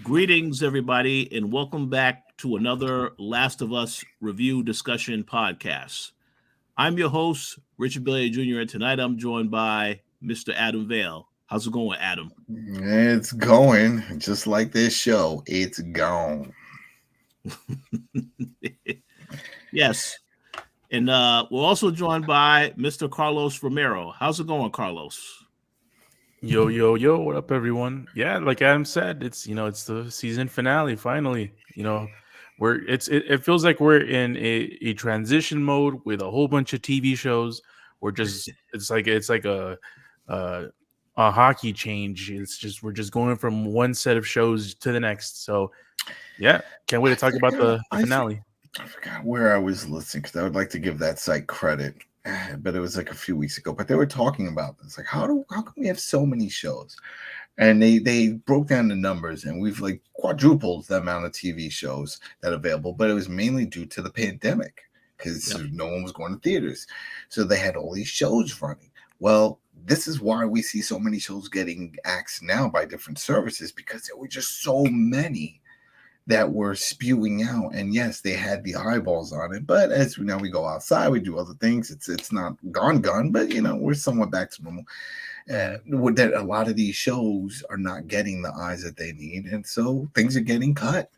Greetings, everybody, and welcome back to another Last of Us review discussion podcast. I'm your host, Richard Billier Jr., and tonight I'm joined by Mr. Adam Vale. How's it going, Adam? It's going just like this show. It's gone. Yes. And we're also joined by Mr. Carlos Romero. How's it going, Carlos? Yo, yo, yo, what up, everyone? Yeah, like Adam said, it's the season finale finally. It feels like we're in a transition mode with a whole bunch of TV shows. It's like a a hockey change. We're just going from one set of shows to the next. So yeah, can't wait to talk about the finale. I forgot where I was listening because I would like to give that site credit, but it was like a few weeks ago. But they were talking about this, like how come we have so many shows? And they broke down the numbers, and we've like quadrupled the amount of TV shows that are available. But it was mainly due to the pandemic because no one was going to theaters, so they had all these shows running. Well, this is why we see so many shows getting axed now by different services because there were just so many that were spewing out. And yes, they had the eyeballs on it, but as we know, we go outside, we do other things. It's not gone, but we're somewhat back to normal. That a lot of these shows are not getting the eyes that they need, and so things are getting cut.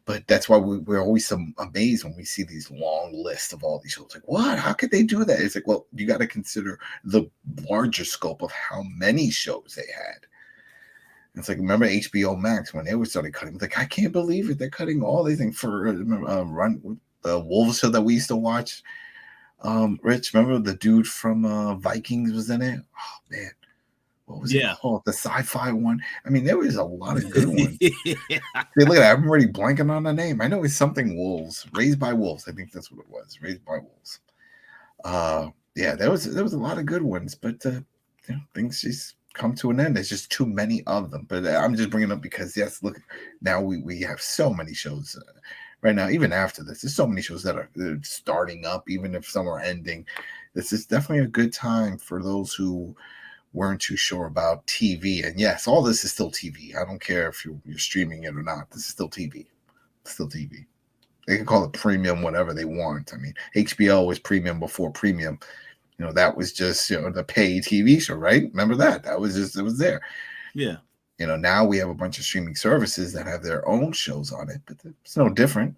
But that's why we're always so amazed when we see these long lists of all these shows. Like, what? How could they do that? It's like, well, you got to consider the larger scope of how many shows they had. It's like, remember HBO Max when they were started cutting? Like, I can't believe it. They're cutting all these things for Wolves that we used to watch. Rich, remember the dude from Vikings was in it? Oh man, what was it called? The sci-fi one. I mean, there was a lot of good ones. Hey, look at that. I'm already blanking on the name. I know it's something Wolves. Raised by Wolves. I think that's what it was. Raised by Wolves. Yeah, there was a lot of good ones, but things just come to an end. There's just too many of them. But I'm just bringing it up because yes, look, now we have so many shows right now. Even after this, there's so many shows that are starting up, even if some are ending. This is definitely a good time for those who weren't too sure about TV. And yes, all this is still TV. I don't care if you're streaming it or not. This is still TV. It's still TV. They can call it premium, whatever they want. I mean, HBO was premium before premium. That was just, the paid TV show, right? Remember that? It was there. Yeah. Now we have a bunch of streaming services that have their own shows on it, but it's no different.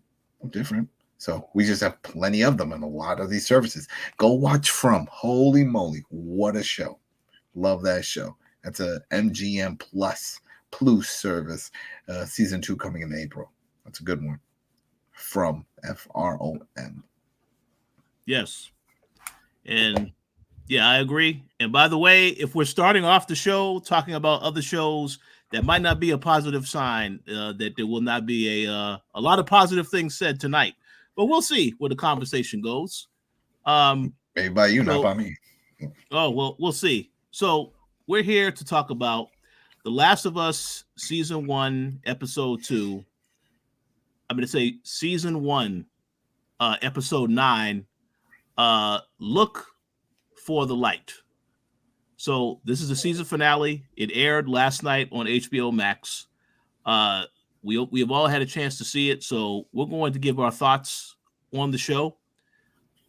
So we just have plenty of them on a lot of these services. Go watch From. Holy moly, what a show. Love that show. That's a MGM Plus service. Season 2 coming in April. That's a good one. From, From. Yes. And yeah, I agree. And by the way, if we're starting off the show talking about other shows, that might not be a positive sign that there will not be a lot of positive things said tonight. But we'll see where the conversation goes. Maybe by you, not by me. Oh, well, we'll see. So we're here to talk about The Last of Us Season 1, Episode 2. I'm going to say Season 1, Episode 9. Look for the Light. So this is the season finale. It aired last night on HBO Max. We have all had a chance to see it, so we're going to give our thoughts on the show.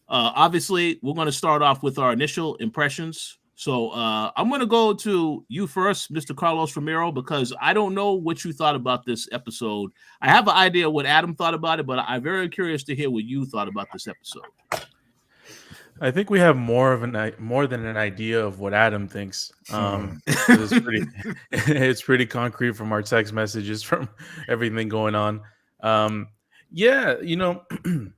Obviously, we're going to start off with our initial impressions. So I'm going to go to you first, Mr. Carlos Romero, because I don't know what you thought about this episode. I have an idea what Adam thought about it, but I'm very curious to hear what you thought about this episode. I think we have more than an idea of what Adam thinks. It's pretty concrete from our text messages, from everything going on. Yeah, I'm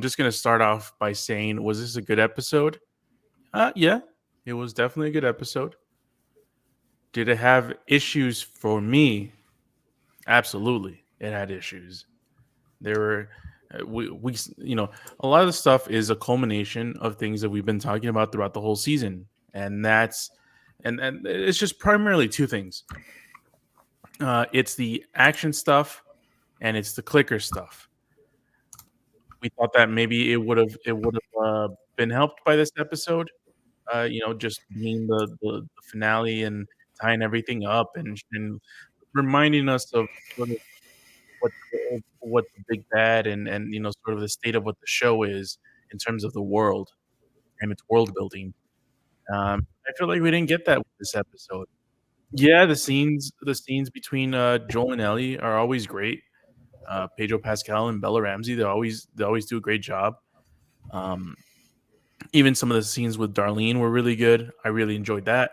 just gonna start off by saying, was this a good episode? Yeah, it was definitely a good episode. Did it have issues for me? Absolutely, it had issues. There were. We a lot of the stuff is a culmination of things that we've been talking about throughout the whole season, and that's and it's just primarily two things. It's the action stuff and it's the clicker stuff. We thought that maybe it would have been helped by this episode, just being the finale and tying everything up and reminding us of sort of what the big bad and sort of the state of what the show is in terms of the world and its world building. I feel like we didn't get that with this episode. Yeah, the scenes between Joel and Ellie are always great. Pedro Pascal and Bella Ramsey, they always do a great job. Um, Even some of the scenes with Darlene were really good. I really enjoyed that.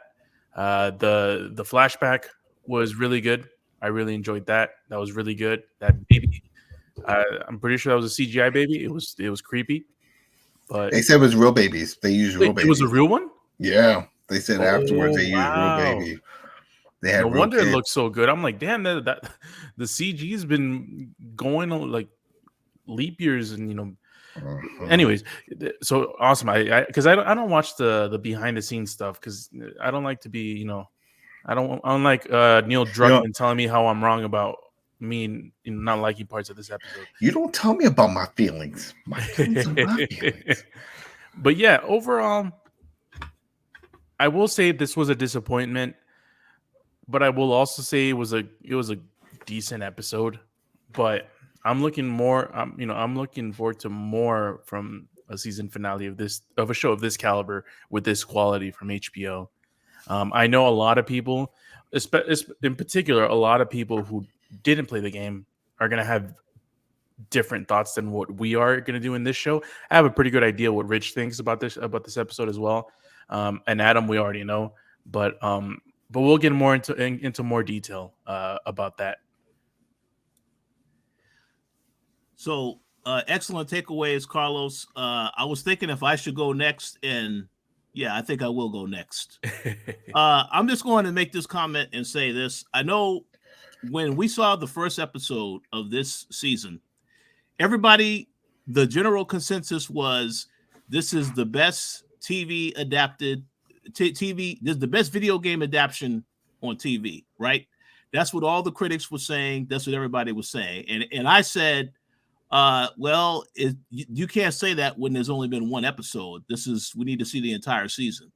The flashback was really good. I really enjoyed that. That was really good. That baby, I'm pretty sure that was a CGI baby. It was creepy, but They said it was real babies. They used real wait, it babies. was a real one. Yeah, they said afterwards Oh they used real wow! baby. They had No real wonder it kids. looks so good. I'm like, damn, that the CG's been going on like leap years, and Uh-huh. Anyways, so awesome. Because I don't watch the behind the scenes stuff because I don't like to be I don't like Neil You know, Druckmann telling me how I'm wrong about me not liking parts of this episode. you don't tell me about my feelings. My feelings are my feelings. But yeah, overall, I will say this was a disappointment, but I will also say it was a decent episode. But I'm looking more. I'm looking forward to more from a season finale of a show of this caliber with this quality from HBO. I know a lot of people, in particular, a lot of people who didn't play the game are gonna have different thoughts than what we are gonna do in this show. I have a pretty good idea what Rich thinks about this episode as well, and Adam we already know, but we'll get more into more detail about that. So excellent takeaways, Carlos. I was thinking if I should go next, and yeah, I think I will go next. I'm just going to make this comment and say this. I know when we saw the first episode of this season, everybody, the general consensus was this is the best TV adapted TV. This is the best video game adaptation on TV, right? That's what all the critics were saying. That's what everybody was saying. And I said, well, you can't say that when there's only been one episode. We need to see the entire season.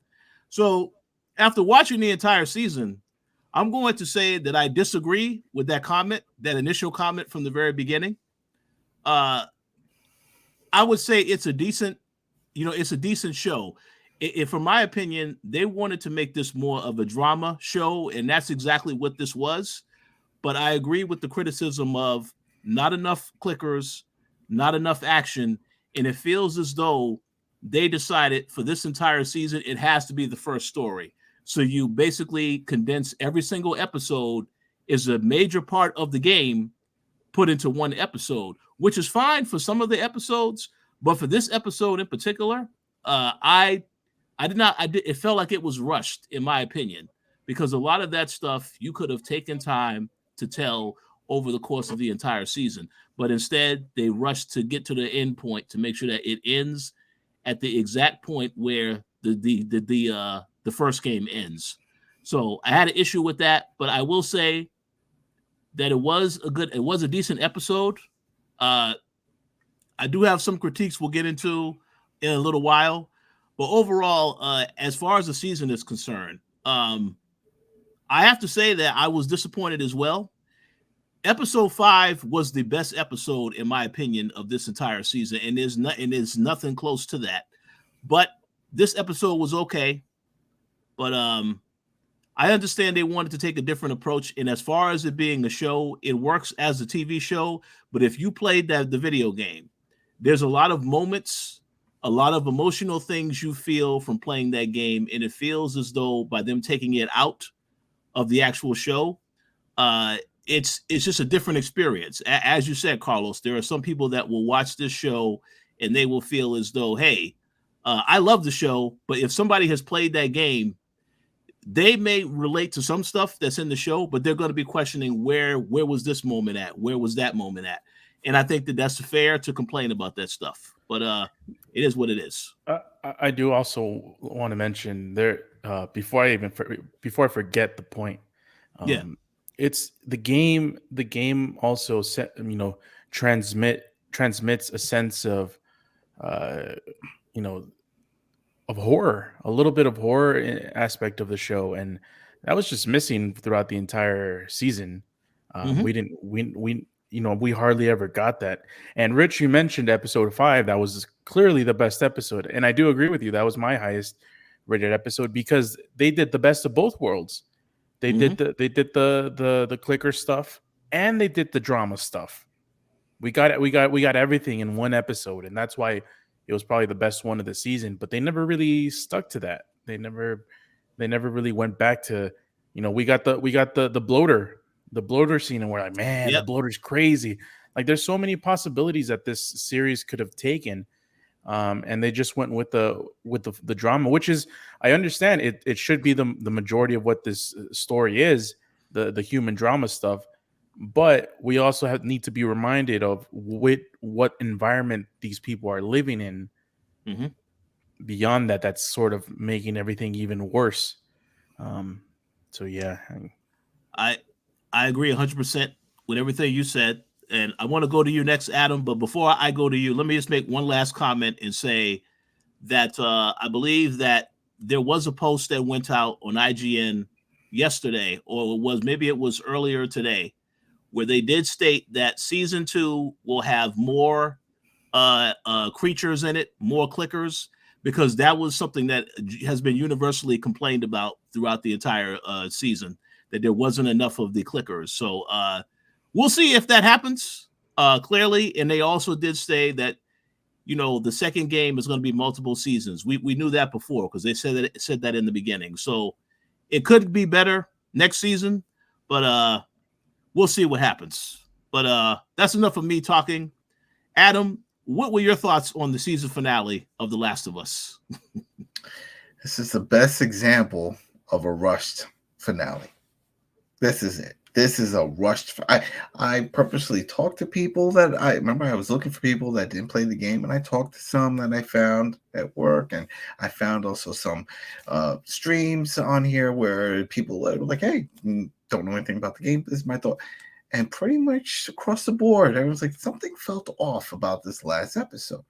So after watching the entire season, I'm going to say that I disagree with that comment, that initial comment from the very beginning. I would say it's a decent show. From my opinion, they wanted to make this more of a drama show, and that's exactly what this was. But I agree with the criticism of not enough clickers, not enough action, and it feels as though they decided for this entire season it has to be the first story. So you basically condense every single episode is a major part of the game put into one episode, which is fine for some of the episodes, but for this episode in particular, I did not. It felt like it was rushed, in my opinion, because a lot of that stuff you could have taken time to tell over the course of the entire season, but instead they rushed to get to the end point to make sure that it ends at the exact point where the first game ends. So I had an issue with that, but I will say that it was a decent episode. I do have some critiques we'll get into in a little while, but overall, as far as the season is concerned, I have to say that I was disappointed as well. Episode 5 was the best episode, in my opinion, of this entire season, and there's nothing close to that. But this episode was okay. But I understand they wanted to take a different approach, and as far as it being a show, it works as a TV show. But if you played the video game, there's a lot of moments, a lot of emotional things you feel from playing that game, and it feels as though by them taking it out of the actual show, it's just a different experience. As you said, Carlos, there are some people that will watch this show and they will feel as though, hey, I love the show, but if somebody has played that game, they may relate to some stuff that's in the show, but they're going to be questioning where was this moment at? Where was that moment at? And I think that that's fair to complain about that stuff, but it is what it is. I do also want to mention there before I forget the point. Yeah. It's the game. The game also transmits a sense of you know of horror, a little bit of horror aspect of the show, and that was just missing throughout the entire season. We didn't, we hardly ever got that. And Rich, you mentioned episode 5. That was clearly the best episode. And I do agree with you. That was my highest rated episode because they did the best of both worlds. They did the clicker stuff and they did the drama stuff. We got everything in one episode, and that's why it was probably the best one of the season. But they never really stuck to that. They never really went back to, we got the bloater scene, and we're like, man, the bloater's crazy. Like, there's so many possibilities that this series could have taken, and they just went with the drama, which is, I understand it should be the majority of what this story is, the human drama stuff. But we also need to be reminded of what environment these people are living in. Mm-hmm. Beyond that, that's sort of making everything even worse. So yeah, I agree 100% with everything you said, and I want to go to you next, Adam. But before I go to you, let me just make one last comment and say that I believe that there was a post that went out on IGN yesterday, or maybe it was earlier today, where they did state that season 2 will have more creatures in it, more clickers, because that was something that has been universally complained about throughout the entire season, that there wasn't enough of the clickers. So we'll see if that happens, clearly. And they also did say that, the second game is going to be multiple seasons. We knew that before because they said that in the beginning. So it could be better next season, but we'll see what happens. But that's enough of me talking. Adam, what were your thoughts on the season finale of The Last of Us? This is the best example of a rushed finale. This is it. This is a rushed. I purposely talked to people that I was looking for people that didn't play the game, and I talked to some that I found at work, and I found also some streams on here where people were like, "Hey, don't know anything about the game. This is my thought." And pretty much across the board, everyone's like, something felt off about this last episode.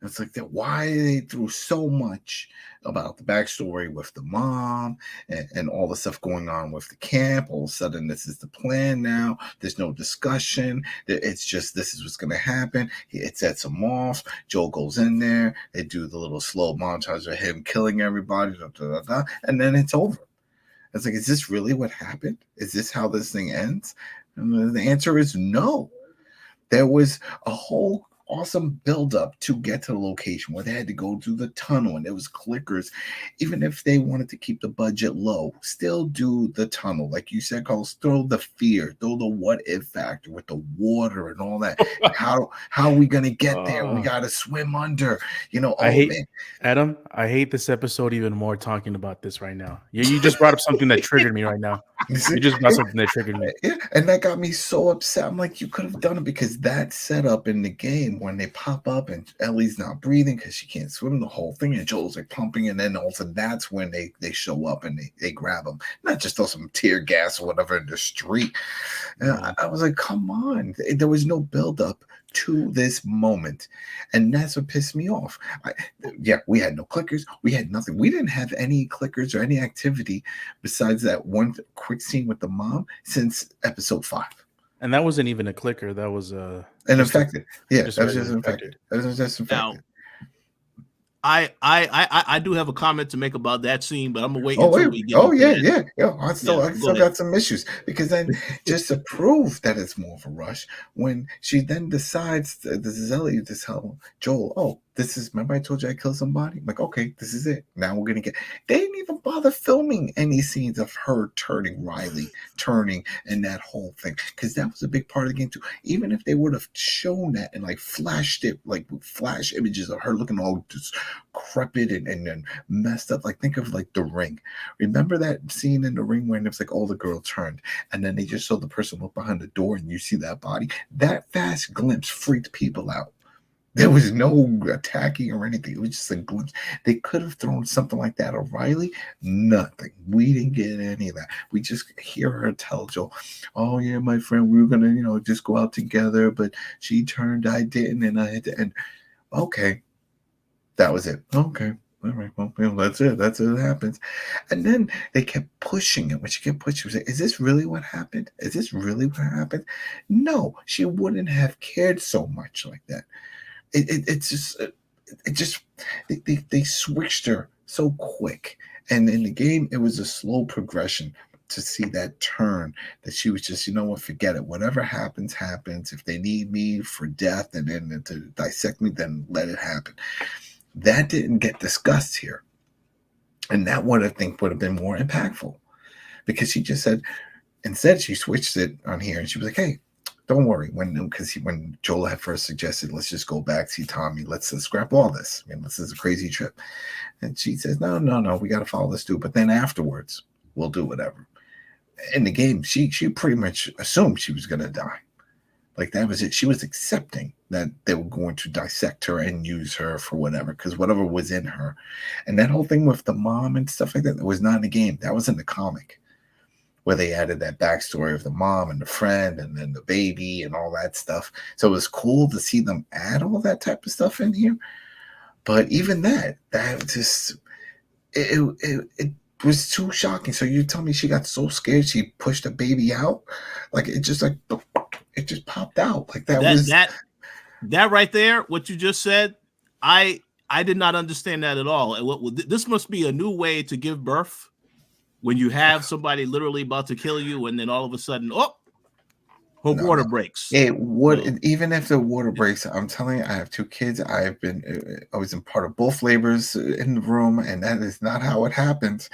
It's like that. Why they threw so much about the backstory with the mom and all the stuff going on with the camp. All of a sudden, this is the plan now. There's no discussion. It's just this is what's going to happen. It sets him off. Joel goes in there. They do the little slow montage of him killing everybody, and then it's over. It's like, is this really what happened? Is this how this thing ends? And the answer is no. There was a whole awesome build-up to get to the location where they had to go through the tunnel, and there was clickers. Even if they wanted to keep the budget low, still do the tunnel. Like you said, Carlos, throw the fear, throw the what-if factor with the water and all that. How are we going to get there? We got to swim under. Adam, I hate this episode even more talking about this right now. You just brought up something that triggered me right now. You just brought something that triggered me. Yeah, and that got me so upset. I'm like, you could have done it, because that setup in the game when they pop up and Ellie's not breathing because she can't swim, the whole thing, and Joel's like pumping, and then also that's when they show up and they grab him, not just throw some tear gas or whatever in the street. And I was like, come on, there was no build up to this moment, and that's what pissed me off. We had no clickers, we had nothing, we didn't have any clickers or any activity besides that one quick scene with the mom since episode 5. And that wasn't even a clicker. That was an infected. That was just infected. That was just infected. Now, I do have a comment to make about that scene, but I'm gonna wait until we get. I still got some issues, because then just to prove that it's more of a rush, when she then decides this is Ellie to tell Joel, "Oh, this is, remember I told you I killed somebody?" I'm like, okay, this is it. Now we're gonna get. They didn't even bother filming any scenes of her Riley turning, and that whole thing, because that was a big part of the game too. Even if they would have shown that and like flashed it, like flash images of her looking all decrepit and messed up, like think of like The Ring. Remember that scene in The Ring when it's like all the girl turned, and then they just saw the person look behind the door and you see that body? That fast glimpse freaked people out. There was no attacking or anything. It was just a glimpse. They could have thrown something like that at Riley. Nothing. We didn't get any of that. We just hear her tell Joel, "Oh yeah, my friend, we were gonna, just go out together, but she turned, I didn't, and I had to." And okay, that was it. Okay, All right, well, that's it. That's it. It happens. And then they kept pushing it. When she kept pushing, she was like, is this really what happened? Is this really what happened? No, she wouldn't have cared so much like that. It's just, they switched her so quick. And in the game, it was a slow progression to see that turn that she was just, you know what, forget it. Whatever happens, happens. If they need me for death and then to dissect me, then let it happen. That didn't get discussed here. And that would, I think, would have been more impactful because she just said, instead, she switched it on here and she was like, hey, don't worry. When Joel had first suggested, let's just go back, see Tommy, let's scrap all this. I mean, this is a crazy trip. And she says, no, we got to follow this dude. But then afterwards, we'll do whatever. In the game, she pretty much assumed she was going to die. Like that was it. She was accepting that they were going to dissect her and use her for whatever, because whatever was in her. And that whole thing with the mom and stuff like that was not in the game. That was in the comic, where they added that backstory of the mom and the friend and then the baby and all that stuff. So it was cool to see them add all that type of stuff in here. But even that just, it was too shocking. So you tell me she got so scared she pushed the baby out? Like it just like... It just popped out like that right there. What you just said, I did not understand that at all. And this must be a new way to give birth when you have somebody literally about to kill you, and then all of a sudden, water breaks. It would, even if the water breaks. I'm telling you, I have 2 kids. I was in part of both labors in the room, and that is not how it happens.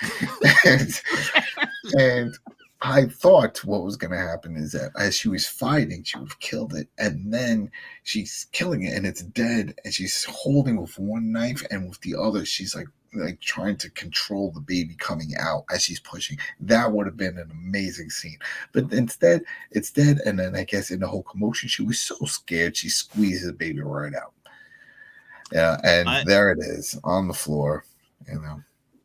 and I thought what was going to happen is that as she was fighting, she would have killed it. And then she's killing it and it's dead. And she's holding with one knife and with the other, she's like trying to control the baby coming out as she's pushing. That would have been an amazing scene. But instead, it's dead. And then I guess in the whole commotion, she was so scared, she squeezed the baby right out. Yeah, and there it is on the floor, you know.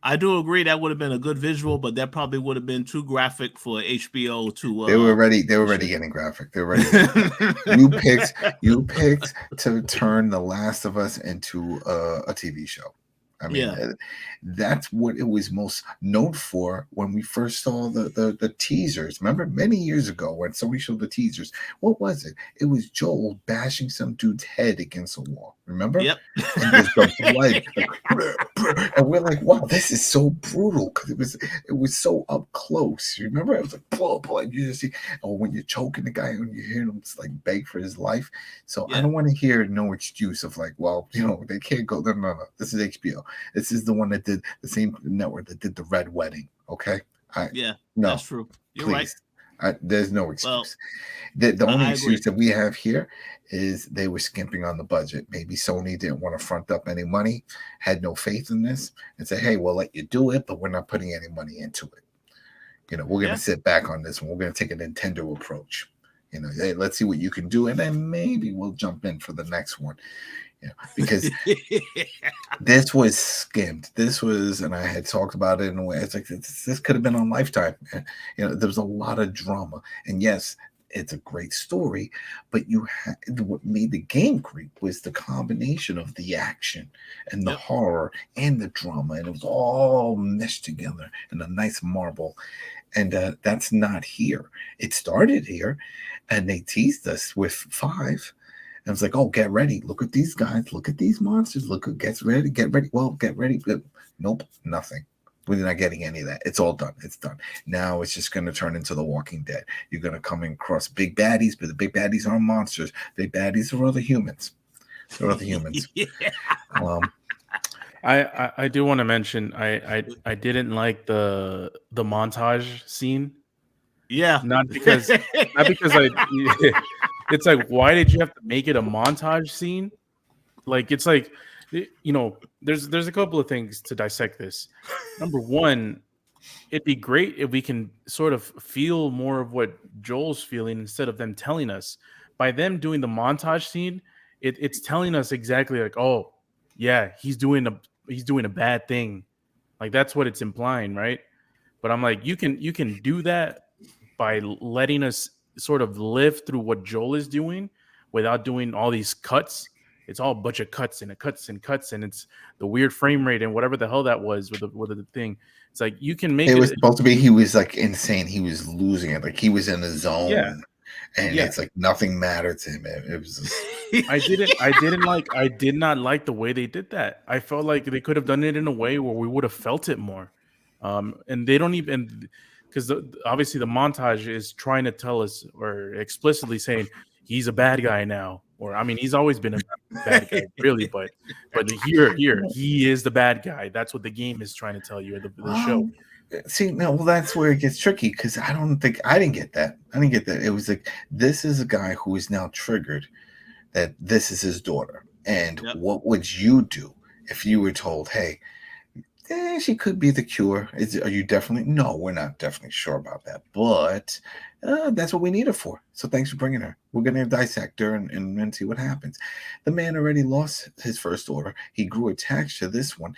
I do agree that would have been a good visual, but that probably would have been too graphic for HBO to. They were already getting graphic. They were ready. You picked to turn The Last of Us into a TV show. I mean, that's what it was most known for when we first saw the teasers. Remember, many years ago when somebody showed the teasers, what was it? It was Joel bashing some dude's head against a wall. Remember? Yep. And there's the blood, and we're like, "Wow, this is so brutal," because it was so up close. You remember? It was like blood, and you just see, or when you're choking the guy and you hear him just like beg for his life. So I don't want to hear no excuse of like, well, you know, they can't go. No. This is HBO. This is the one that did the same network that did the Red Wedding. Okay. No, that's true. You're please. Right. There's no excuse. Well, the only excuse that we have here is they were skimping on the budget. Maybe Sony didn't want to front up any money, had no faith in this, and say, hey, we'll let you do it, but we're not putting any money into it. You know, we're going to sit back on this one. We're going to take a Nintendo approach. You know, hey, let's see what you can do, and then maybe we'll jump in for the next one. You know, because this was skimmed. This was, and I had talked about it in a way. It's like this could have been on Lifetime. You know, there was a lot of drama, and yes, it's a great story. But what made the game great was the combination of the action and the horror and the drama, and it was all meshed together in a nice marble. And that's not here. It started here, and they teased us with 5. And I was like, oh, get ready. Look at these guys. Look at these monsters. Get ready. Well, get ready. Nope, nothing. We're not getting any of that. It's all done. It's done. Now it's just going to turn into The Walking Dead. You're going to come across big baddies, but the big baddies aren't monsters. Big baddies are other humans. They're other humans. I do want to mention I didn't like the montage scene. Yeah. Not because it's like, why did you have to make it a montage scene? Like, it's like, you know, there's a couple of things to dissect this. Number one, it'd be great if we can sort of feel more of what Joel's feeling instead of them telling us. By them doing the montage scene, it's telling us exactly like, oh yeah, he's doing a bad thing. Like, that's what it's implying, right? But I'm like, you can do that by letting us sort of live through what Joel is doing without doing all these cuts it's all a bunch of cuts and it's the weird frame rate and whatever the hell that was with the thing. It's like you can make it was supposed to be he was like insane. He was losing it. Like he was in a zone. Yeah. And it's like nothing mattered to him. It was just... I did not like the way they did that. I felt like they could have done it in a way where we would have felt it more. And they don't even, because obviously the montage is trying to tell us or explicitly saying he's a bad guy now, or I mean he's always been a bad guy, really, but here he is the bad guy. That's what the game is trying to tell you, or the show. See, no, well, that's where it gets tricky because I didn't get that. It was like, this is a guy who is now triggered that this is his daughter. And what would you do if you were told, hey, she could be the cure? Are you definitely? No, we're not definitely sure about that. But that's what we need her for. So thanks for bringing her. We're going to dissect her and see what happens. The man already lost his first daughter. He grew attached to this one.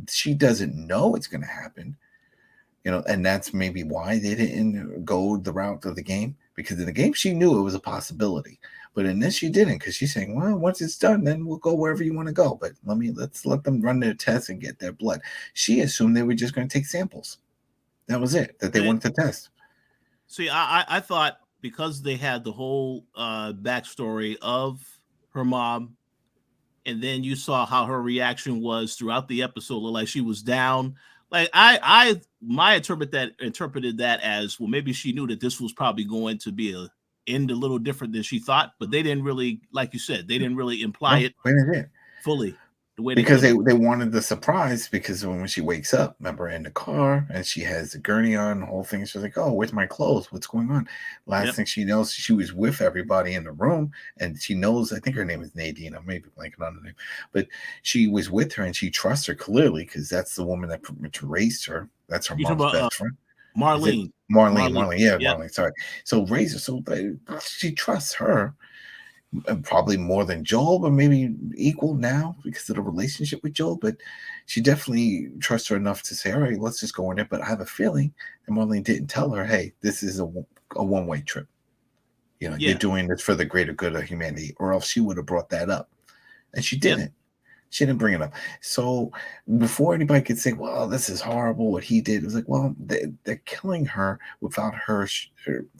She doesn't know it's going to happen. And that's maybe why they didn't go the route of the game, because in the game she knew it was a possibility, but in this she didn't, because she's saying, well, once it's done, then we'll go wherever you want to go, but let's let them run their tests and get their blood. She assumed they were just going to take samples. That was it, that they wanted to test. See, I thought because they had the whole backstory of her mom, and then you saw how her reaction was throughout the episode, like she was down. Like I interpreted that as, well, maybe she knew that this was probably going to be end a little different than she thought, but they didn't really, like you said, they didn't really imply it fully the way because they wanted the surprise, because when she wakes up, remember, in the car and she has the gurney on, the whole thing, she's like, oh, where's my clothes? What's going on? Last thing she knows, she was with everybody in the room, and she knows, I think her name is Nadine, I may be blanking on the name, but she was with her and she trusts her clearly because that's the woman that raised her. That's her mom's best friend. Marlene. Marlene, sorry. So raise her, so she trusts her. Probably more than Joel, but maybe equal now because of the relationship with Joel. But she definitely trusts her enough to say, all right, let's just go in there. But I have a feeling that Marlene didn't tell her, hey, this is a one-way trip. You're doing this for the greater good of humanity, or else she would have brought that up. And she didn't. She didn't bring it up. So before anybody could say, well, this is horrible, what he did, it was like, well, they're killing her without her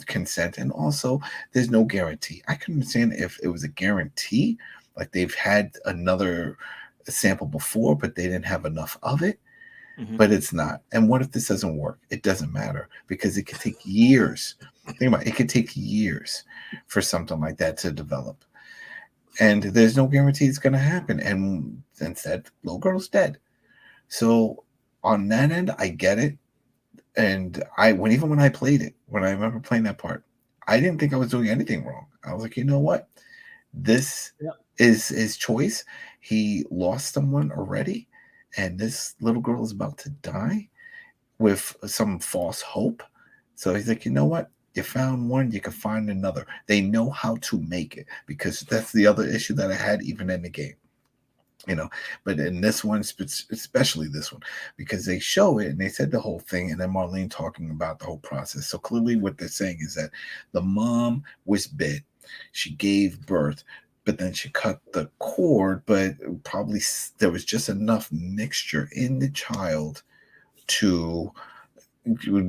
consent. And also, there's no guarantee. I can understand if it was a guarantee, like they've had another sample before, but they didn't have enough of it. Mm-hmm. But it's not. And what if this doesn't work? It doesn't matter, because it could take years. Think about it. It could take years for something like that to develop. And there's no guarantee it's going to happen. And instead, little girl's dead. So on that end, I get it. And even when I played it, when I remember playing that part, I didn't think I was doing anything wrong. I was like, you know what? This is his choice. He lost someone already, and this little girl is about to die with some false hope. So he's like, you know what? You found one, you can find another. They know how to make it, because that's the other issue that I had even in the game. But in this one, especially this one, because they show it and they said the whole thing, and then Marlene talking about the whole process. So clearly what they're saying is that the mom was bit, she gave birth, but then she cut the cord, but probably there was just enough mixture in the child to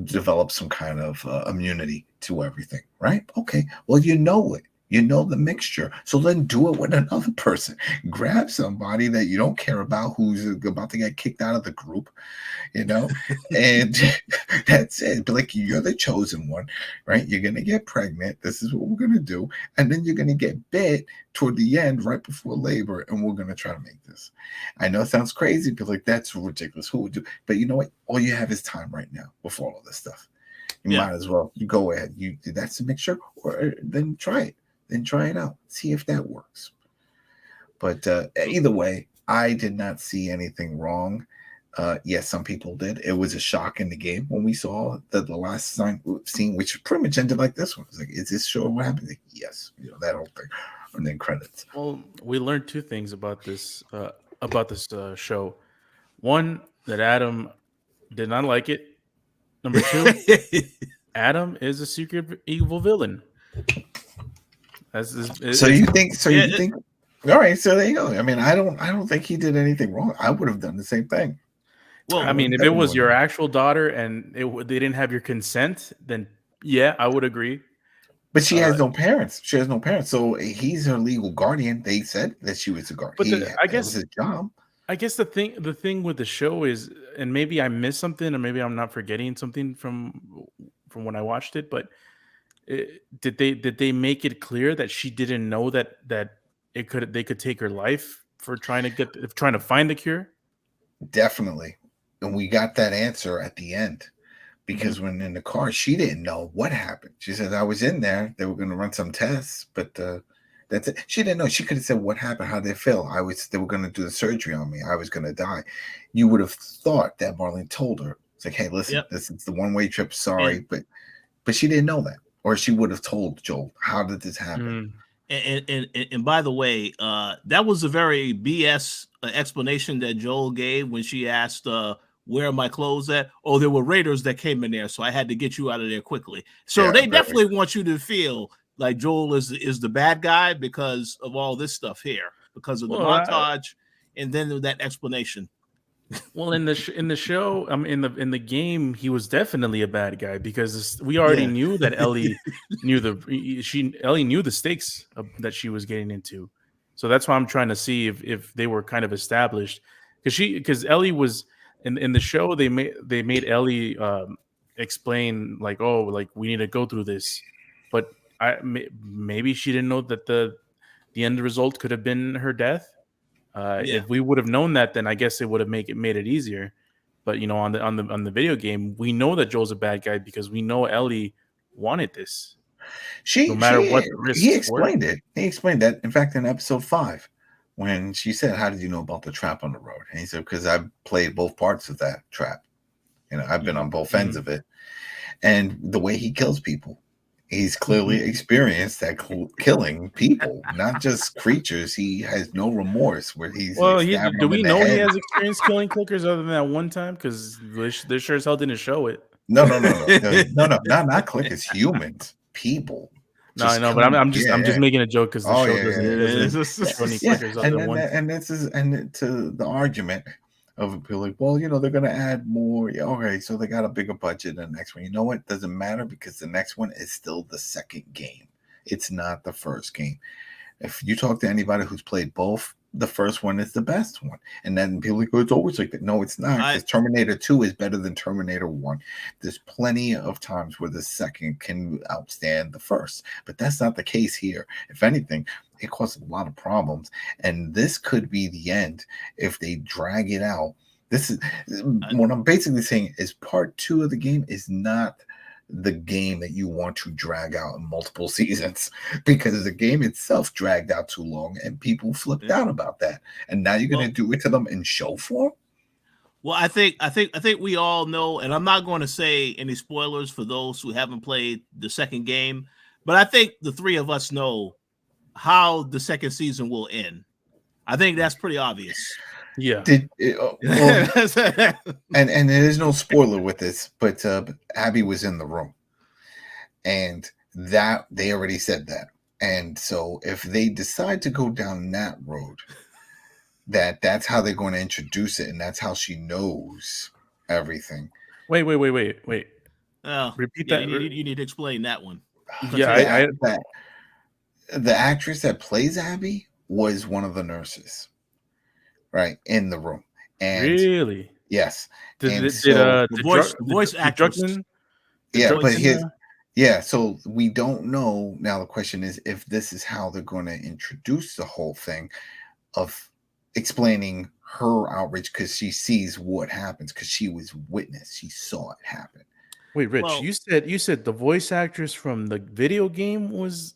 develop some kind of immunity to everything, right? Okay, well, you know it. You know the mixture. So then do it with another person. Grab somebody that you don't care about who's about to get kicked out of the group, and that's it. But like, you're the chosen one, right? You're going to get pregnant. This is what we're going to do. And then you're going to get bit toward the end, right before labor, and we're going to try to make this. I know it sounds crazy, but like, that's ridiculous. Who would do? But you know what? All you have is time right now before all this stuff. You might as well. You go ahead. That's the mixture, or then try it. Then try it out. See if that works. But either way, I did not see anything wrong. Yes, some people did. It was a shock in the game when we saw the last scene, which pretty much ended like this one. It's like, is this sure what happened? Like, yes, that whole thing. And then credits. Well, we learned two things about this show. One, that Adam did not like it. Number two, Adam is a secret evil villain. You think All right, so there you go. I mean, I don't think he did anything wrong. I would have done the same thing. Well, I mean, if it was your actual daughter and they didn't have your consent, then yeah, I would agree. But she has no parents. She has no parents, so he's her legal guardian. They said that she was a guardian. But I that guess was his job. I guess the thing with the show is, and maybe I missed something, or maybe I'm not forgetting something from when I watched it. But did they make it clear that she didn't know that they could take her life for trying to find the cure? Definitely, and we got that answer at the end. Because when in the car, she didn't know what happened. She said, I was in there. They were going to run some tests, but that's it. She didn't know. She could have said, what happened? How did it feel? They were going to do the surgery on me. I was going to die. You would have thought that Marlene told her. It's like, hey, listen, this is the one-way trip. Sorry. But she didn't know that. Or she would have told Joel, how did this happen? And by the way, that was a very BS explanation that Joel gave when she asked, where are my clothes at? Oh, there were raiders that came in there, so I had to get you out of there quickly. So they definitely want you to feel like Joel is the bad guy because of all this stuff here, because of the montage, and then that explanation. Well, in the show, in the game, he was definitely a bad guy because we already knew that Ellie knew the stakes that she was getting into. So that's why I'm trying to see if they were kind of established, because Ellie was. In the show, they made Ellie explain like, oh, like we need to go through this, but maybe she didn't know that the end result could have been her death. If we would have known that, then I guess it would have made it easier. But on the video game, we know that Joel's a bad guy because we know Ellie wanted this. No matter what the risks he explained it. He explained that. In fact, in episode 5. When she said, how did you know about the trap on the road? And he said, because I've played both parts of that trap. I've been on both ends of it. And the way he kills people, he's clearly experienced at killing people, not just creatures. He has no remorse where he's do we know he has experience killing clickers other than that one time? Because they sure as hell didn't show it. No, not clickers, humans, people. No, I know, but I'm just making a joke because the show doesn't show any clickers other than one. And to the argument of people like, well, they're going to add more. Yeah, okay, so they got a bigger budget in the next one. You know what? Doesn't matter because the next one is still the second game. It's not the first game. If you talk to anybody who's played both, the first one is the best one. And then people go, it's always like that. No, it's not. Because Terminator 2 is better than Terminator 1. There's plenty of times where the second can outstand the first. But that's not the case here. If anything, it causes a lot of problems. And this could be the end if they drag it out. This is what I'm basically saying is part 2 of the game is not the game that you want to drag out in multiple seasons, because the game itself dragged out too long and people flipped out about that. And now you're going to do it to them in show form. Well, I think we all know, and I'm not going to say any spoilers for those who haven't played the second game, but I think the three of us know how the second season will end. I think that's pretty obvious. Yeah. And there is no spoiler with this, but Abby was in the room, and that they already said that. And so if they decide to go down that road, that's how they're going to introduce it, and that's how she knows everything. Wait. Repeat that. You need to explain that one. Yeah, the actress that plays Abby was one of the nurses. Right in the room, and really, yes. The voice actress. So we don't know now. The question is if this is how they're going to introduce the whole thing of explaining her outrage because she sees what happens because she was witness. She saw it happen. Wait, Rich, you said the voice actress from the video game was.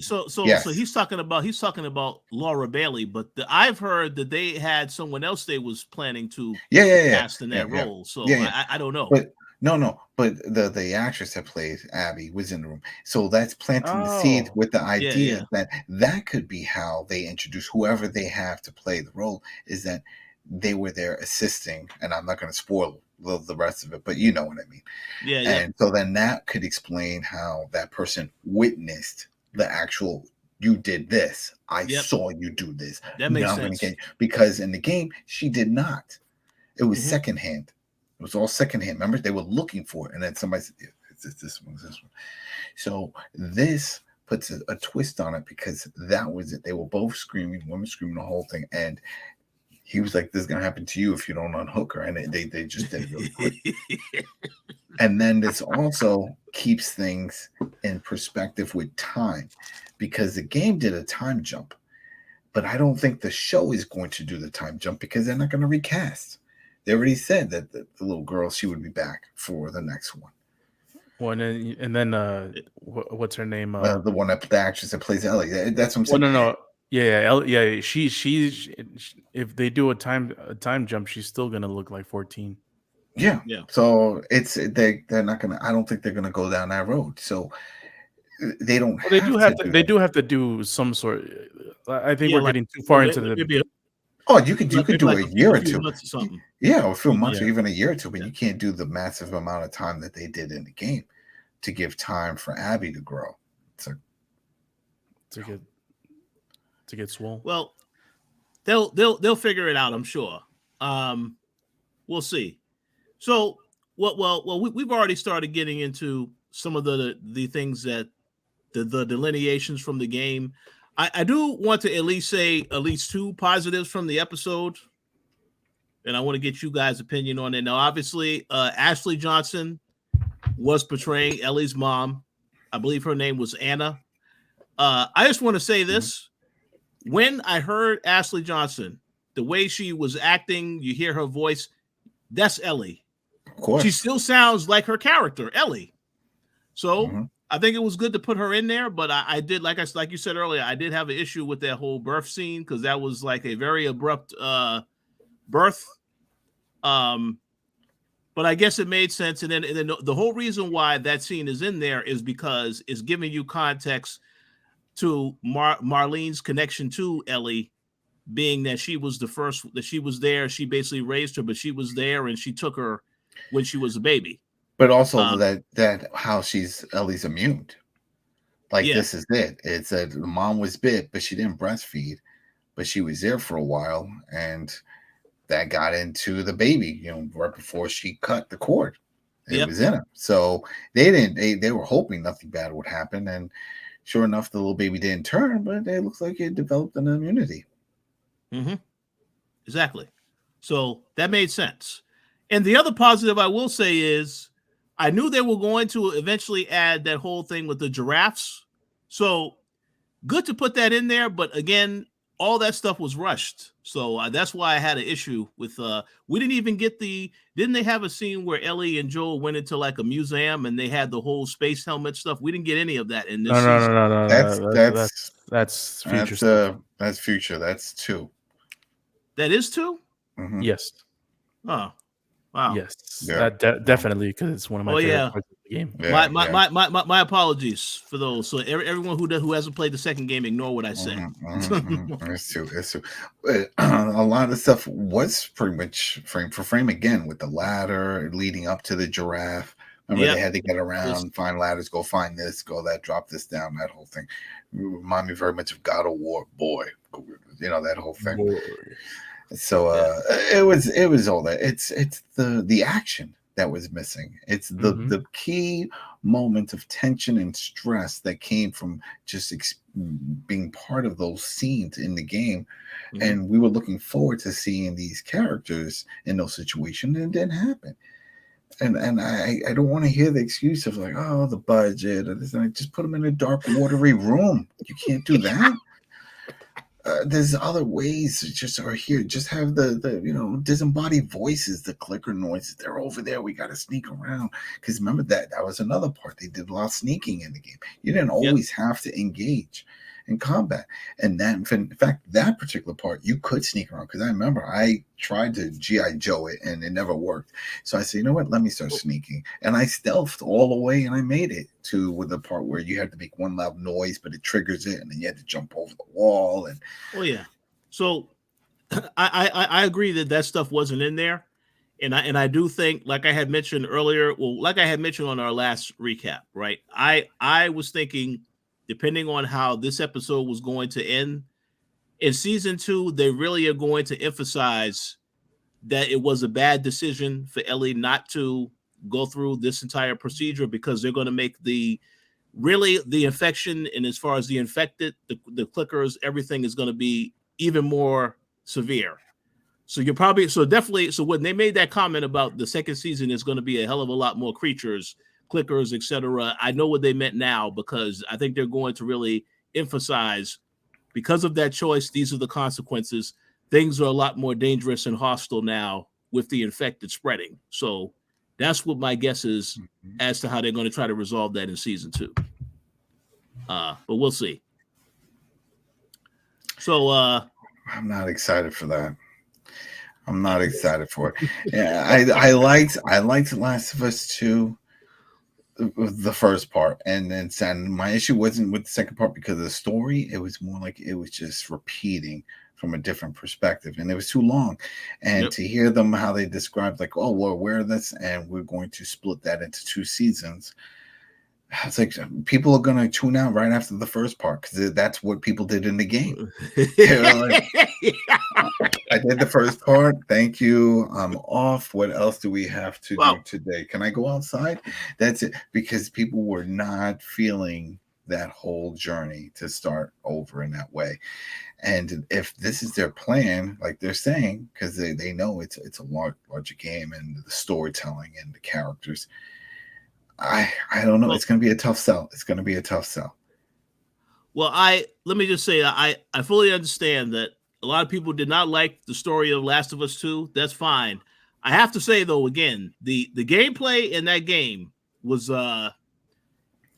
So he's talking about Laura Bailey, but I've heard that they had someone else they was planning to cast in that role. So I don't know. But but the actress that played Abby was in the room. So that's planting the seed with the idea that could be how they introduce whoever they have to play the role, is that they were there assisting, and I'm not going to spoil the rest of it, but you know what I mean. And so then that could explain how that person witnessed the actual you did this. I Yep. saw you do this. That makes Now I'm gonna sense. because in the game she did not. It was Mhm. secondhand. It was all secondhand. Remember, they were looking for it, and then somebody said, "It's this one, this one." So this puts a twist on it because that was it. They were both screaming, women screaming the whole thing, and he was like, "This is gonna happen to you if you don't unhook her," and they just did it really quick. And then this also keeps things in perspective with time, because the game did a time jump, but I don't think the show is going to do the time jump because they're not going to recast. They already said that the little girl, she would be back for the next one. Well, and then what's her name? The one that the actress that plays Ellie. That's what I'm Well, saying. no. Yeah. She's if they do a time jump, she's still gonna look like 14. Yeah. Yeah. So they're not gonna. I don't think they're gonna go down that road. So they don't. Well, they do have have to. to. Do They that. do have to do some sort. I think Yeah, we're like, getting too far into the. maybe Oh, you could maybe do like a year or few two. months or something. Yeah, or a few months or Yeah. even a year or two, but Yeah. you can't do the massive amount of time that they did in the game to give time for Abby to grow. It's like, to get swole. Well, they'll figure it out, I'm sure. We'll see. So, we've already started getting into some of the things that the delineations from the game. I do want to at least say at least two positives from the episode, and I want to get you guys' opinion on it. Now, obviously, Ashley Johnson was portraying Ellie's mom. I believe her name was Anna. I just want to say this. When I heard Ashley Johnson, the way she was acting, you hear her voice, that's Ellie. of course. She still sounds like her character, Ellie. So Mhm. I think it was good to put her in there, but I did, like you said earlier, I did have an issue with that whole birth scene because that was like a very abrupt birth. But I guess it made sense, and then the whole reason why that scene is in there is because it's giving you context to Marlene's connection to Ellie, being that she was the first, that she was there, she basically raised her, but she was there and she took her when she was a baby. But also that how she's Ellie's immune. Like Yeah. this is it. It's that the mom was bit, but she didn't breastfeed, but she was there for a while, and that got into the baby, right before she cut the cord. It Yep. was in her. So they were hoping nothing bad would happen, and sure enough, the little baby didn't turn, but it looks like it developed an immunity. Mm-hmm. Exactly. So that made sense. And the other positive I will say is I knew they were going to eventually add that whole thing with the giraffes. So good to put that in there. But again, all that stuff was rushed. So that's why I had an issue with, we didn't even get didn't they have a scene where Ellie and Joel went into like a museum and they had the whole space helmet stuff? We didn't get any of that in this season. No. That's future stuff. That's future. That's 2. That is 2? Mhm. Yes. Oh, wow. Yes. Yeah. That definitely, because it's one of my favorite parts of the game. Yeah, my apologies for those. So everyone who hasn't played the second game, ignore what I said. It's 2. It's 2. A lot of stuff was pretty much frame for frame again with the ladder leading up to the giraffe. Remember, they had to get around, find ladders, go find this, go that, drop this down, that whole thing. Remind me very much of God of War, boy. That whole thing. Boy. So it was all that. It's the action that was missing. It's the key moment of tension and stress that came from just being part of those scenes in the game. Mm-hmm. And we were looking forward to seeing these characters in those situations, and it didn't happen. And I don't want to hear the excuse of like, oh, the budget or this, and I just put them in a dark, watery room. You can't do that. There's other ways to just are here. Just have the disembodied voices, the clicker noises. They're over there. We got to sneak around. Because remember that was another part. They did a lot of sneaking in the game. You didn't always have to engage in combat. And that, in fact, that particular part, you could sneak around. Because I remember I tried to G.I. Joe it and it never worked. So I said, you know what? Let me start sneaking. And I stealthed all the way and I made it with the part where you had to make one loud noise, but it triggers it. And then you had to jump over the wall. And so I agree that stuff wasn't in there. And I do think, like I had mentioned earlier, like I had mentioned on our last recap, right? I was thinking depending on how this episode was going to end, in season 2, they really are going to emphasize that it was a bad decision for Ellie not to go through this entire procedure, because they're going to make the infection, and as far as the infected, the clickers, everything is going to be even more severe. So so when they made that comment about the second season is going to be a hell of a lot more creatures, clickers, etc., I know what they meant now, because I think they're going to really emphasize, because of that choice, these are the consequences. Things are a lot more dangerous and hostile now with the infected spreading. So that's what my guess is as to how they're going to try to resolve that in season 2. But we'll see. So I'm not excited for that. I'm not excited for it. Yeah, I liked Last of Us 2, the first part, and then my issue wasn't with the second part because of the story. It was more like it was just repeating from a different perspective, and it was too long. And to hear them how they described, like, oh, we're aware of this, and we're going to split that into 2 seasons. It's like people are going to tune out right after the first part, because that's what people did in the game. I did the first part. Thank you. I'm off. What else do we have to do today? Can I go outside? That's it. Because people were not feeling that whole journey to start over in that way. And if this is their plan, like they're saying, because they know it's a larger game, and the storytelling and the characters, I don't know. It's going to be a tough sell. Well, let me just say, I fully understand that a lot of people did not like the story of Last of Us 2. That's fine. I have to say, though, again, the gameplay in that game was I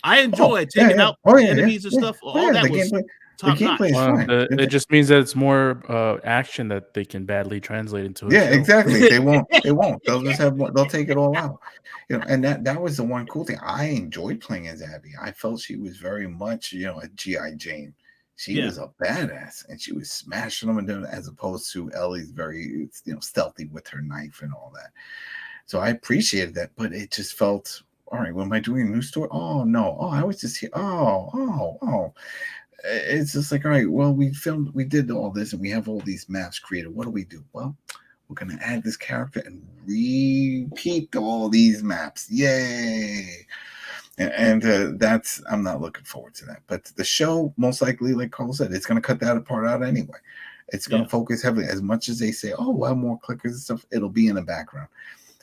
enjoyed taking out enemies and stuff. All that was top notch. It just means that it's more action that they can badly translate into. Exactly. They won't. They'll just they'll take it all out. And that was the one cool thing. I enjoyed playing as Abby. I felt she was very much, a G.I. Jane. She was a badass, and she was smashing them, and as opposed to Ellie's very, stealthy with her knife and all that. So I appreciated that, but it just felt, all right, well, am I doing a new story? Oh no. Oh, I was just here. Oh. It's just like, all right, well, we did all this, and we have all these maps created. What do we do? Well, we're going to add this character and repeat all these maps. Yay. And that's, I'm not looking forward to that. But the show, most likely, like Carl said, it's going to cut that part out anyway. It's going to focus heavily, as much as they say, oh, we'll have more clickers and stuff, it'll be in the background.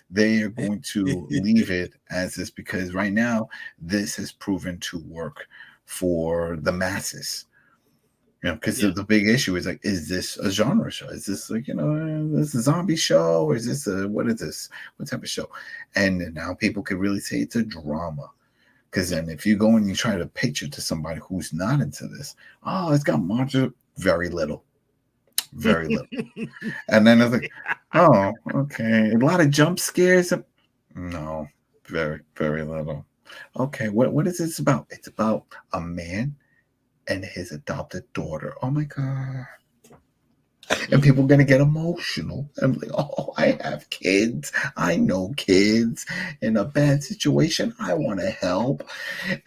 They are going to leave it as this, because right now, this has proven to work for the masses. Because the big issue is, like, is this a genre show? Is this like, this a zombie show? Or is this what is this? What type of show? And now people could really say it's a drama. Because then if you go and you try to pitch it to somebody who's not into this, oh, it's got monsters, very little. And then it's like, oh, okay, a lot of jump scares. No, very, very little. Okay, what is this about? It's about a man and his adopted daughter. Oh my God. And people are going to get emotional. I'm like, oh, I have kids. I know kids in a bad situation. I want to help.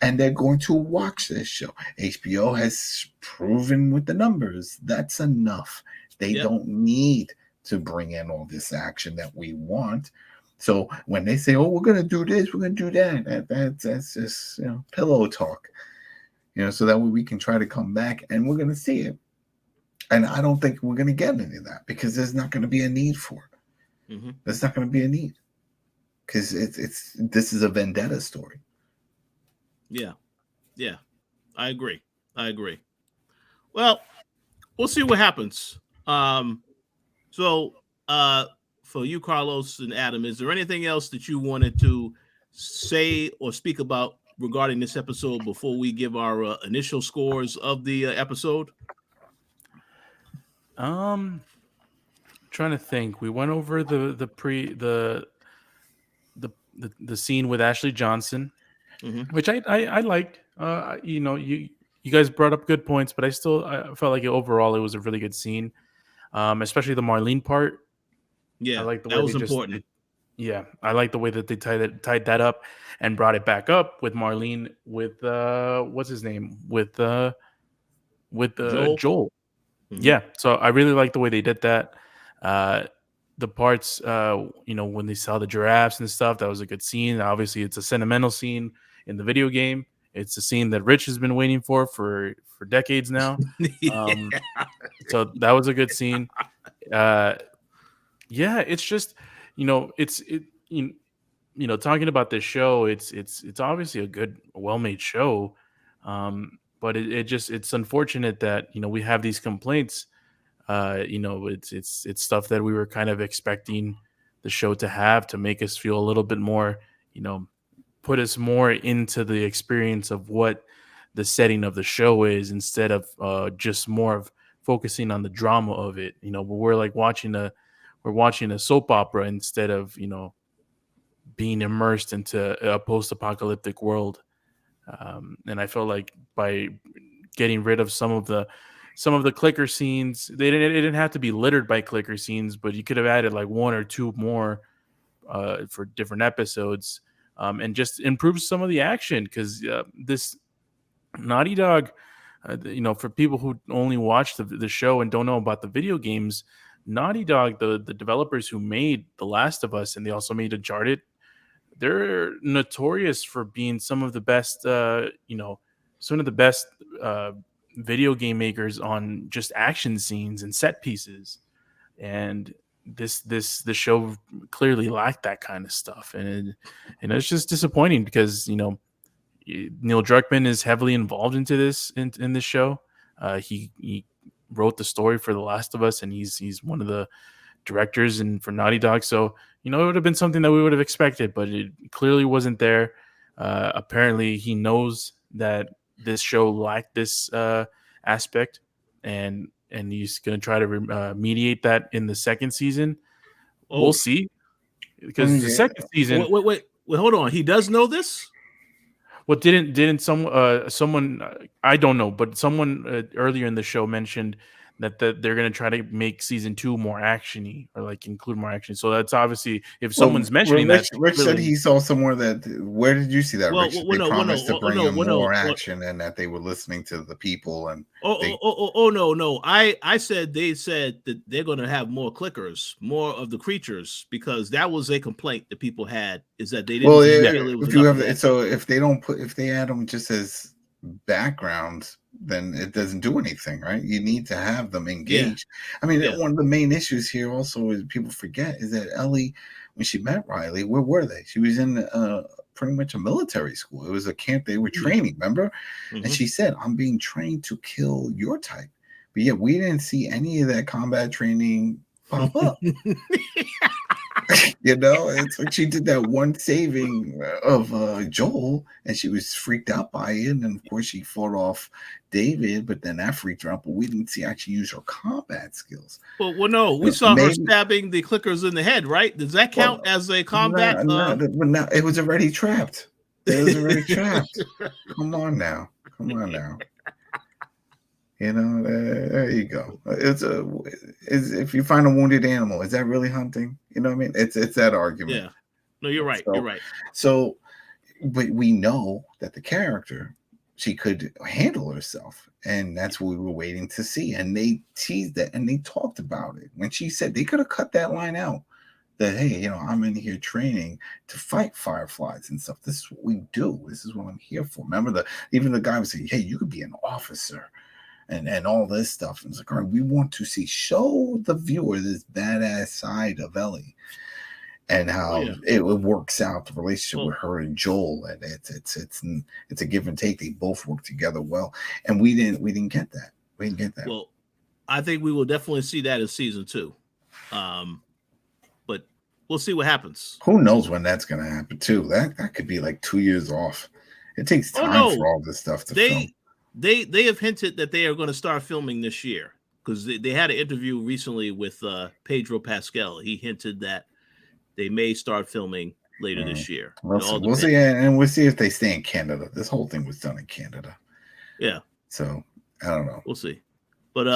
And they're going to watch this show. HBO has proven with the numbers that's enough. They don't need to bring in all this action that we want. So when they say, oh, we're going to do this, we're going to do that, that's just, pillow talk. So that way we can try to come back and we're going to see it. And I don't think we're going to get any of that, because there's not going to be a need for it. Mm-hmm. There's not going to be a need, because this is a vendetta story. Yeah, I agree. Well, we'll see what happens. So for you, Carlos and Adam, is there anything else that you wanted to say or speak about regarding this episode before we give our initial scores of the episode? Trying to think. We went over the scene with Ashley Johnson, which I liked. You guys brought up good points, but I felt like overall it was a really good scene, especially the Marlene part. Yeah, I like the that way was important. Yeah, I like the way that they tied that up and brought it back up with Marlene with what's his name with Joel. Joel. Mhm. Yeah, so I really like the way they did that. Uh, the parts, when they saw the giraffes and stuff, that was a good scene. Obviously, it's a sentimental scene in the video game. It's a scene that Rich has been waiting for decades now. Um, so that was a good scene. Uh, yeah, it's just it's it talking about this show. It's obviously a good, well made show. But it's unfortunate that we have these complaints. It's stuff that we were kind of expecting the show to have to make us feel a little bit more, put us more into the experience of what the setting of the show is, instead of just more of focusing on the drama of it. But we're watching a soap opera instead of being immersed into a post-apocalyptic world. And I felt like by getting rid of some of the clicker scenes, it didn't have to be littered by clicker scenes, but you could have added like one or two more for different episodes, and just improve some of the action, because this Naughty Dog, for people who only watch the show and don't know about the video games, Naughty Dog, the developers who made The Last of Us, and they also made Uncharted, they're notorious for being some of the best, uh, video game makers on just action scenes and set pieces. And the show clearly lacked that kind of stuff, and it's just disappointing because Neil Druckmann is heavily involved into this in this show. He wrote the story for The Last of Us, and he's one of the directors and for Naughty Dog. So it would have been something that we would have expected, but it clearly wasn't there. Apparently, he knows that this show lacked this aspect, and he's going to try to mediate that in the second season. We'll Oh, see, because the Yeah. second season. wait, hold on. He does know this? Well, didn't someone I don't know, but someone earlier in the show mentioned that they're going to try to make season 2 more actiony, or like include more action. So that's obviously, if Well, someone's mentioning that, Rich said clearly, he saw somewhere that. Where did you see that, Well, Rich? They no, promised to bring in no, more action and that they were listening to the people and they. no. I said they said that they're going to have more clickers, more of the creatures, because that was a complaint that people had, is that they didn't Well, feel it was if you enough have of that. so if they add them just as backgrounds, then it doesn't do anything, right? You need to have them engaged. I mean, Yeah. one of the main issues here also is people forget is that Ellie, when she met Riley, where were they? She was in pretty much a military school. It was a camp they were training, remember? And she said, "I'm being trained to kill your type." But yet we didn't see any of that combat training pop up. It's like she did that one saving of Joel, and she was freaked out by it. And of course, she fought off David, but then that freaked her out. But we didn't see actually use her combat skills. Well, no, we saw her stabbing the clickers in the head, right? Does that count as a combat? No, it was already trapped. It was already trapped. Come on now. There you go. If you find a wounded animal, is that really hunting? You know what I mean? It's that argument. Yeah. No, you're right. You're right. So, but we know that the character, she could handle herself, and that's what we were waiting to see. And they teased that, and they talked about it when she said they could have cut that line out. That, hey, I'm in here training to fight fireflies and stuff. This is what we do. This is what I'm here for. Remember, even the guy was saying, hey, you could be an officer. And all this stuff. And it's like, all right, we want to show the viewer this badass side of Ellie and how it works out, the relationship with her and Joel. And it's a give and take. They both work together well. And we didn't get that. We didn't get that. Well, I think we will definitely see that in season 2. But we'll see what happens. Who knows when that's gonna happen too? That could be like 2 years off. It takes time for all this stuff to film. They have hinted that they are going to start filming this year, because they had an interview recently with Pedro Pascal. He hinted that they may start filming later this year. We'll see, and we'll see if they stay in Canada. This whole thing was done in Canada. Yeah. So I don't know. We'll see. But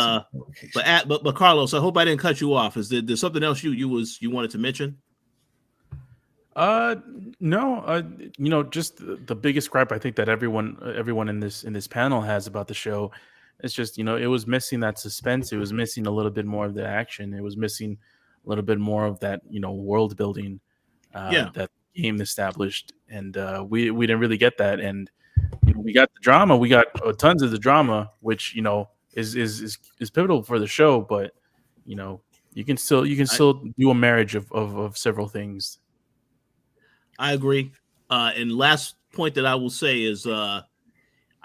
Carlos, I hope I didn't cut you off. Is there something else you wanted to mention? Uh, no. Just the biggest gripe I think that everyone in this panel has about the show is just it was missing that suspense. It was missing a little bit more of the action. It was missing a little bit more of that world building Yeah, that the game established, and we didn't really get that. And we got the drama. We got tons of the drama, which is pivotal for the show. But you can still do a marriage of several things. I agree. And last point that I will say is I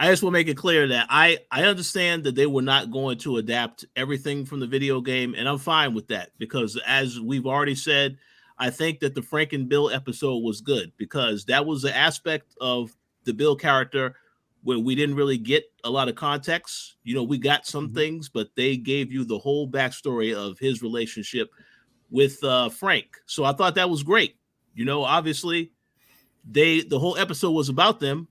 just want to make it clear that I understand that they were not going to adapt everything from the video game, and I'm fine with that because, as we've already said, I think that the Frank and Bill episode was good because that was the aspect of the Bill character where we didn't really get a lot of context. We got some things, but they gave you the whole backstory of his relationship with Frank. So I thought that was great. Obviously, the whole episode was about them,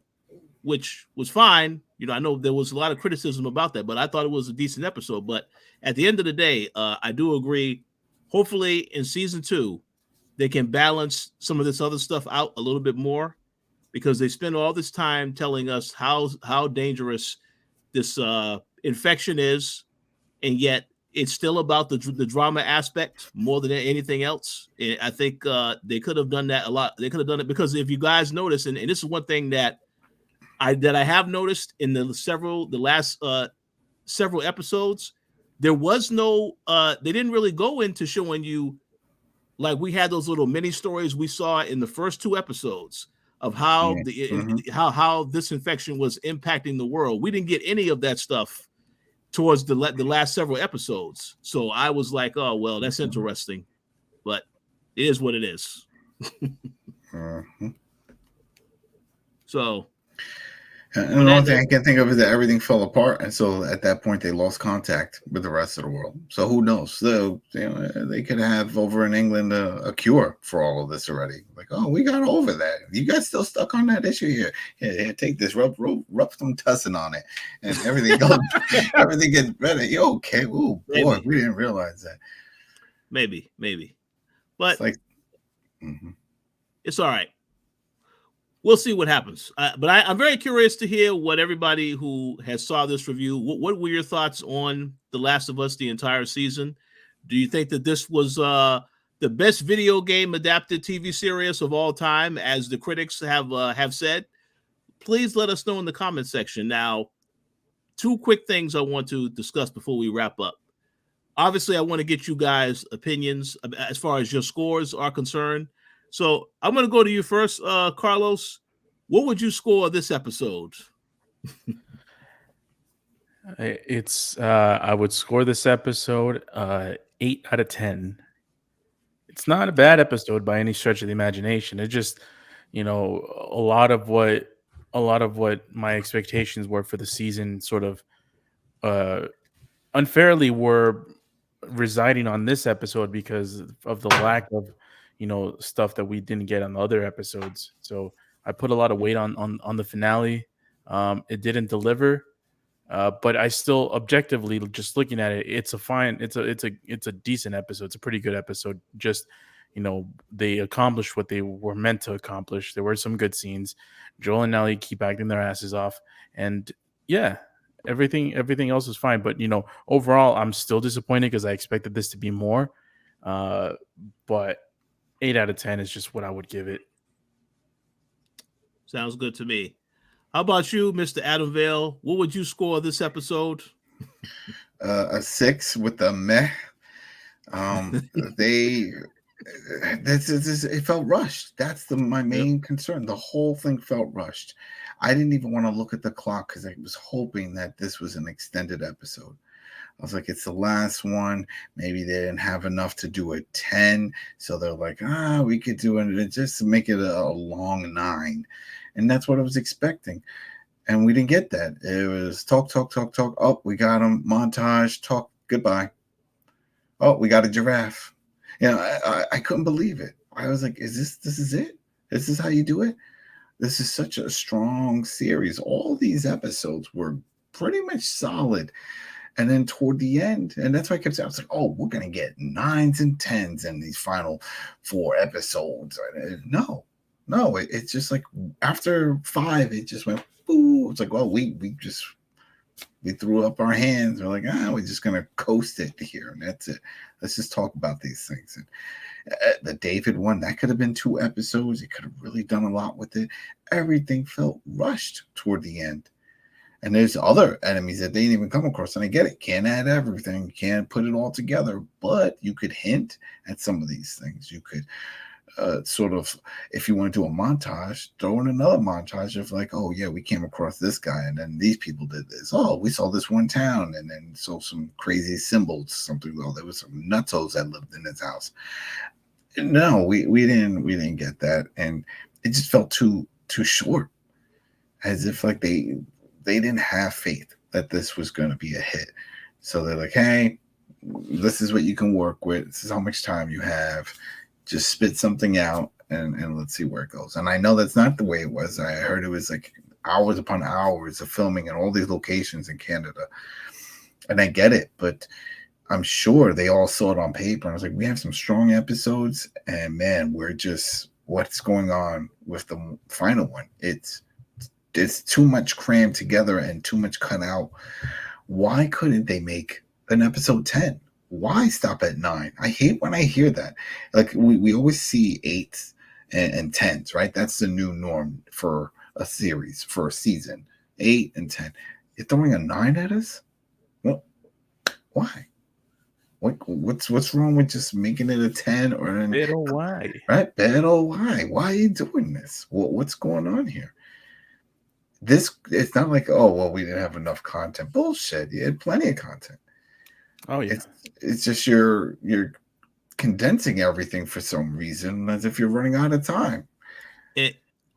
which was fine. I know there was a lot of criticism about that, but I thought it was a decent episode. But at the end of the day, I do agree. Hopefully, in season 2, they can balance some of this other stuff out a little bit more because they spend all this time telling us how dangerous this infection is, and yet it's still about the drama aspect more than anything else. And I think they could have done that a lot. They could have done it because if you guys notice, and this is one thing that I have noticed in the last several episodes, there was no they didn't really go into showing you, like we had those little mini stories we saw in the first 2 episodes of how how this infection was impacting the world. We didn't get any of that stuff towards the last several episodes. So I was like, oh well, that's interesting, but it is what it is. So and the only thing I can think of is that everything fell apart, and so at that point they lost contact with the rest of the world. So who knows? So they could have over in England a cure for all of this already. Like, oh, we got over that. You guys still stuck on that issue here? Yeah, take this, rub some tussin on it, and everything goes, everything gets better. You okay? Oh boy, we didn't realize that. Maybe, but it's it's all right. We'll see what happens. But I'm very curious to hear what everybody who has saw this review, what were your thoughts on The Last of Us, the entire season? Do you think that this was the best video game adapted TV series of all time, as the critics have said? Please let us know in the comment section. Now, 2 quick things I want to discuss before we wrap up. Obviously, I want to get you guys' opinions as far as your scores are concerned. So I'm going to go to you first, Carlos. What would you score this episode? I would score this episode 8 out of 10. It's not a bad episode by any stretch of the imagination. It just, a lot of what my expectations were for the season sort of unfairly were residing on this episode because of the lack of stuff that we didn't get on the other episodes. So I put a lot of weight on the finale. It didn't deliver, but I still objectively, just looking at it, it's a decent episode. It's a pretty good episode. Just they accomplished what they were meant to accomplish. There were some good scenes. Joel and Ellie keep acting their asses off, and yeah, everything else is fine. But overall, I'm still disappointed because I expected this to be more. But 8 out of 10 is just what I would give it. Sounds good to me. How about you, Mr. Adam Vale? What would you score this episode? A 6 with a meh. It felt rushed. That's my main concern. The whole thing felt rushed. I didn't even want to look at the clock because I was hoping that this was an extended episode. I was like, it's the last one. Maybe they didn't have enough to do a 10. So they're like, we could do it just to make it a long 9. And that's what I was expecting. And we didn't get that. It was talk. Oh, we got him. Montage, talk, goodbye. Oh, we got a giraffe. I couldn't believe it. I was like, this is it? This is how you do it? This is such a strong series. All these episodes were pretty much solid. And then toward the end, and that's why I kept saying, I was like, oh, we're going to get 9s and 10s in these final 4 episodes. No, it's just like after 5, it just went, boo. It's like, well, we threw up our hands. We're like, we're just going to coast it here. And that's it. Let's just talk about these things. And the David one, that could have been 2 episodes. It could have really done a lot with it. Everything felt rushed toward the end. And there's other enemies that they didn't even come across. And I get it. Can't add everything. Can't put it all together. But you could hint at some of these things. You could sort of, if you want to do a montage, throw in another montage of like, oh, yeah, we came across this guy. And then these people did this. Oh, we saw this one town. And then saw some crazy symbols. Something. Well, there was some nutsos that lived in his house. No, we didn't get that. And it just felt too short. As if like they didn't have faith that this was going to be a hit. So they're like, hey, this is what you can work with. This is how much time you have. Just spit something out and let's see where it goes. And I know that's not the way it was. I heard it was like hours upon hours of filming in all these locations in Canada. And I get it, but I'm sure they all saw it on paper. And I was like, we have some strong episodes. And man, we're just, what's going on with the final one? It's too much crammed together and too much cut out. Why couldn't they make an episode 10? Why stop at 9? I hate when I hear that. Like we always see 8s and 10s, right? That's the new norm for a series, for a season. 8 and 10. You're throwing a 9 at us? Well, why? What's wrong with just making it a 10 or an Better why? Right? Better why? Why are you doing this? What's going on here? It's not like, oh, well, we didn't have enough content. Bullshit. You had plenty of content. Oh yeah. It's just you're condensing everything for some reason, as if you're running out of time.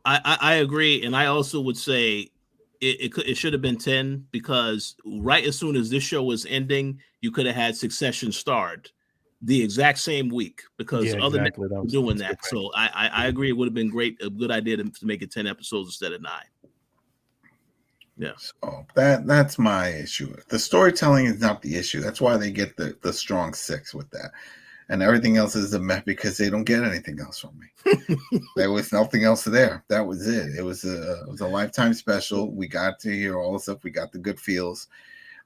I agree, and I also would say it should have been 10 because right as soon as this show was ending, you could have had Succession start the exact same week because other than doing that. So I agree, it would have been a good idea to make it 10 episodes instead of 9. Yeah. So that's my issue. The storytelling is not the issue. That's why they get the strong 6 with that. And everything else is a mess because they don't get anything else from me. There was nothing else there. That was it. It was a lifetime special. We got to hear all the stuff. We got the good feels,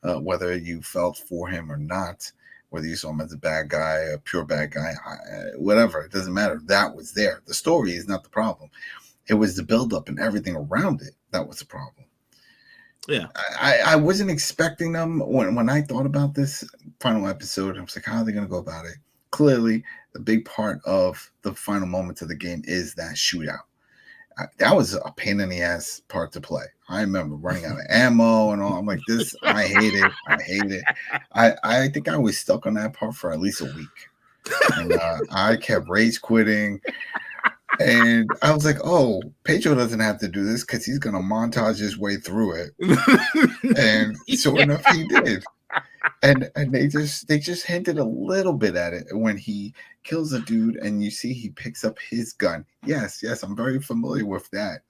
whether you felt for him or not, whether you saw him as a bad guy, a pure bad guy, whatever. It doesn't matter. That was there. The story is not the problem. It was the buildup and everything around it that was the problem. Yeah, I wasn't expecting them when I thought about this final episode. I was like, how are they going to go about it? Clearly, the big part of the final moments of the game is that shootout. That was a pain in the ass part to play. I remember running out of ammo and all. I'm like, this, I hate it. I think I was stuck on that part for at least a week. And I kept rage quitting. And I was like, oh, Pedro doesn't have to do this because he's going to montage his way through it. And sure enough, he did. And they just hinted a little bit at it when he kills a dude and you see he picks up his gun. Yes, I'm very familiar with that.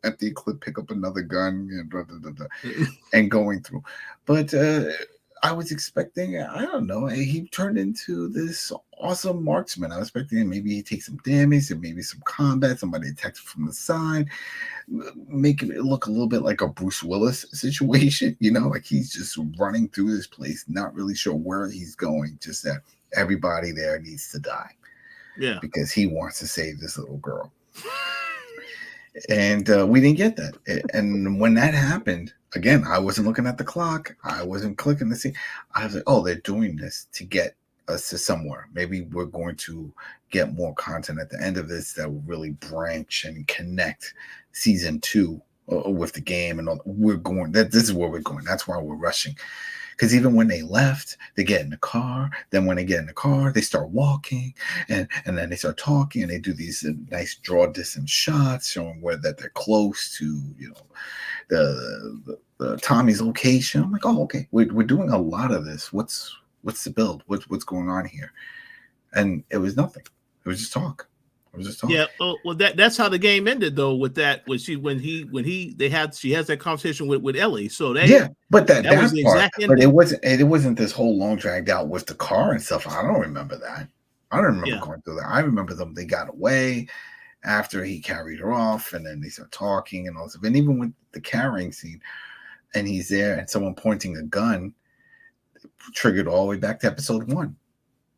Empty clip, pick up another gun, and going through. But I was expecting, I don't know, he turned into this awesome marksman. I was expecting maybe he takes some damage and maybe some combat, somebody attacks from the side, making it look a little bit like a Bruce Willis situation, like he's just running through this place, not really sure where he's going, just that everybody there needs to die. Yeah. Because he wants to save this little girl. And we didn't get that. And when that happened, again, I wasn't looking at the clock. I wasn't clicking to see. I was like, oh, they're doing this to get us to somewhere. Maybe we're going to get more content at the end of this that will really branch and connect season 2 with the game. And this is where we're going. That's why we're rushing. Because even when they left, they get in the car. Then when they get in the car, they start walking, and then they start talking, and they do these nice draw distance shots showing that they're close to, the Tommy's location. I'm like, oh, okay, we're doing a lot of this. What's the build? What's going on here? And it was nothing. It was just talk. I was just talking. Yeah, well, that's how the game ended though. With that, when she has that conversation with Ellie. So but that was that the part. exact But ending. it wasn't this whole long dragged out with the car and stuff. I don't remember that. I don't remember going through that. I remember they got away after he carried her off, and then they start talking and all this. And even with the carrying scene, and he's there, and someone pointing a gun, triggered all the way back to episode 1.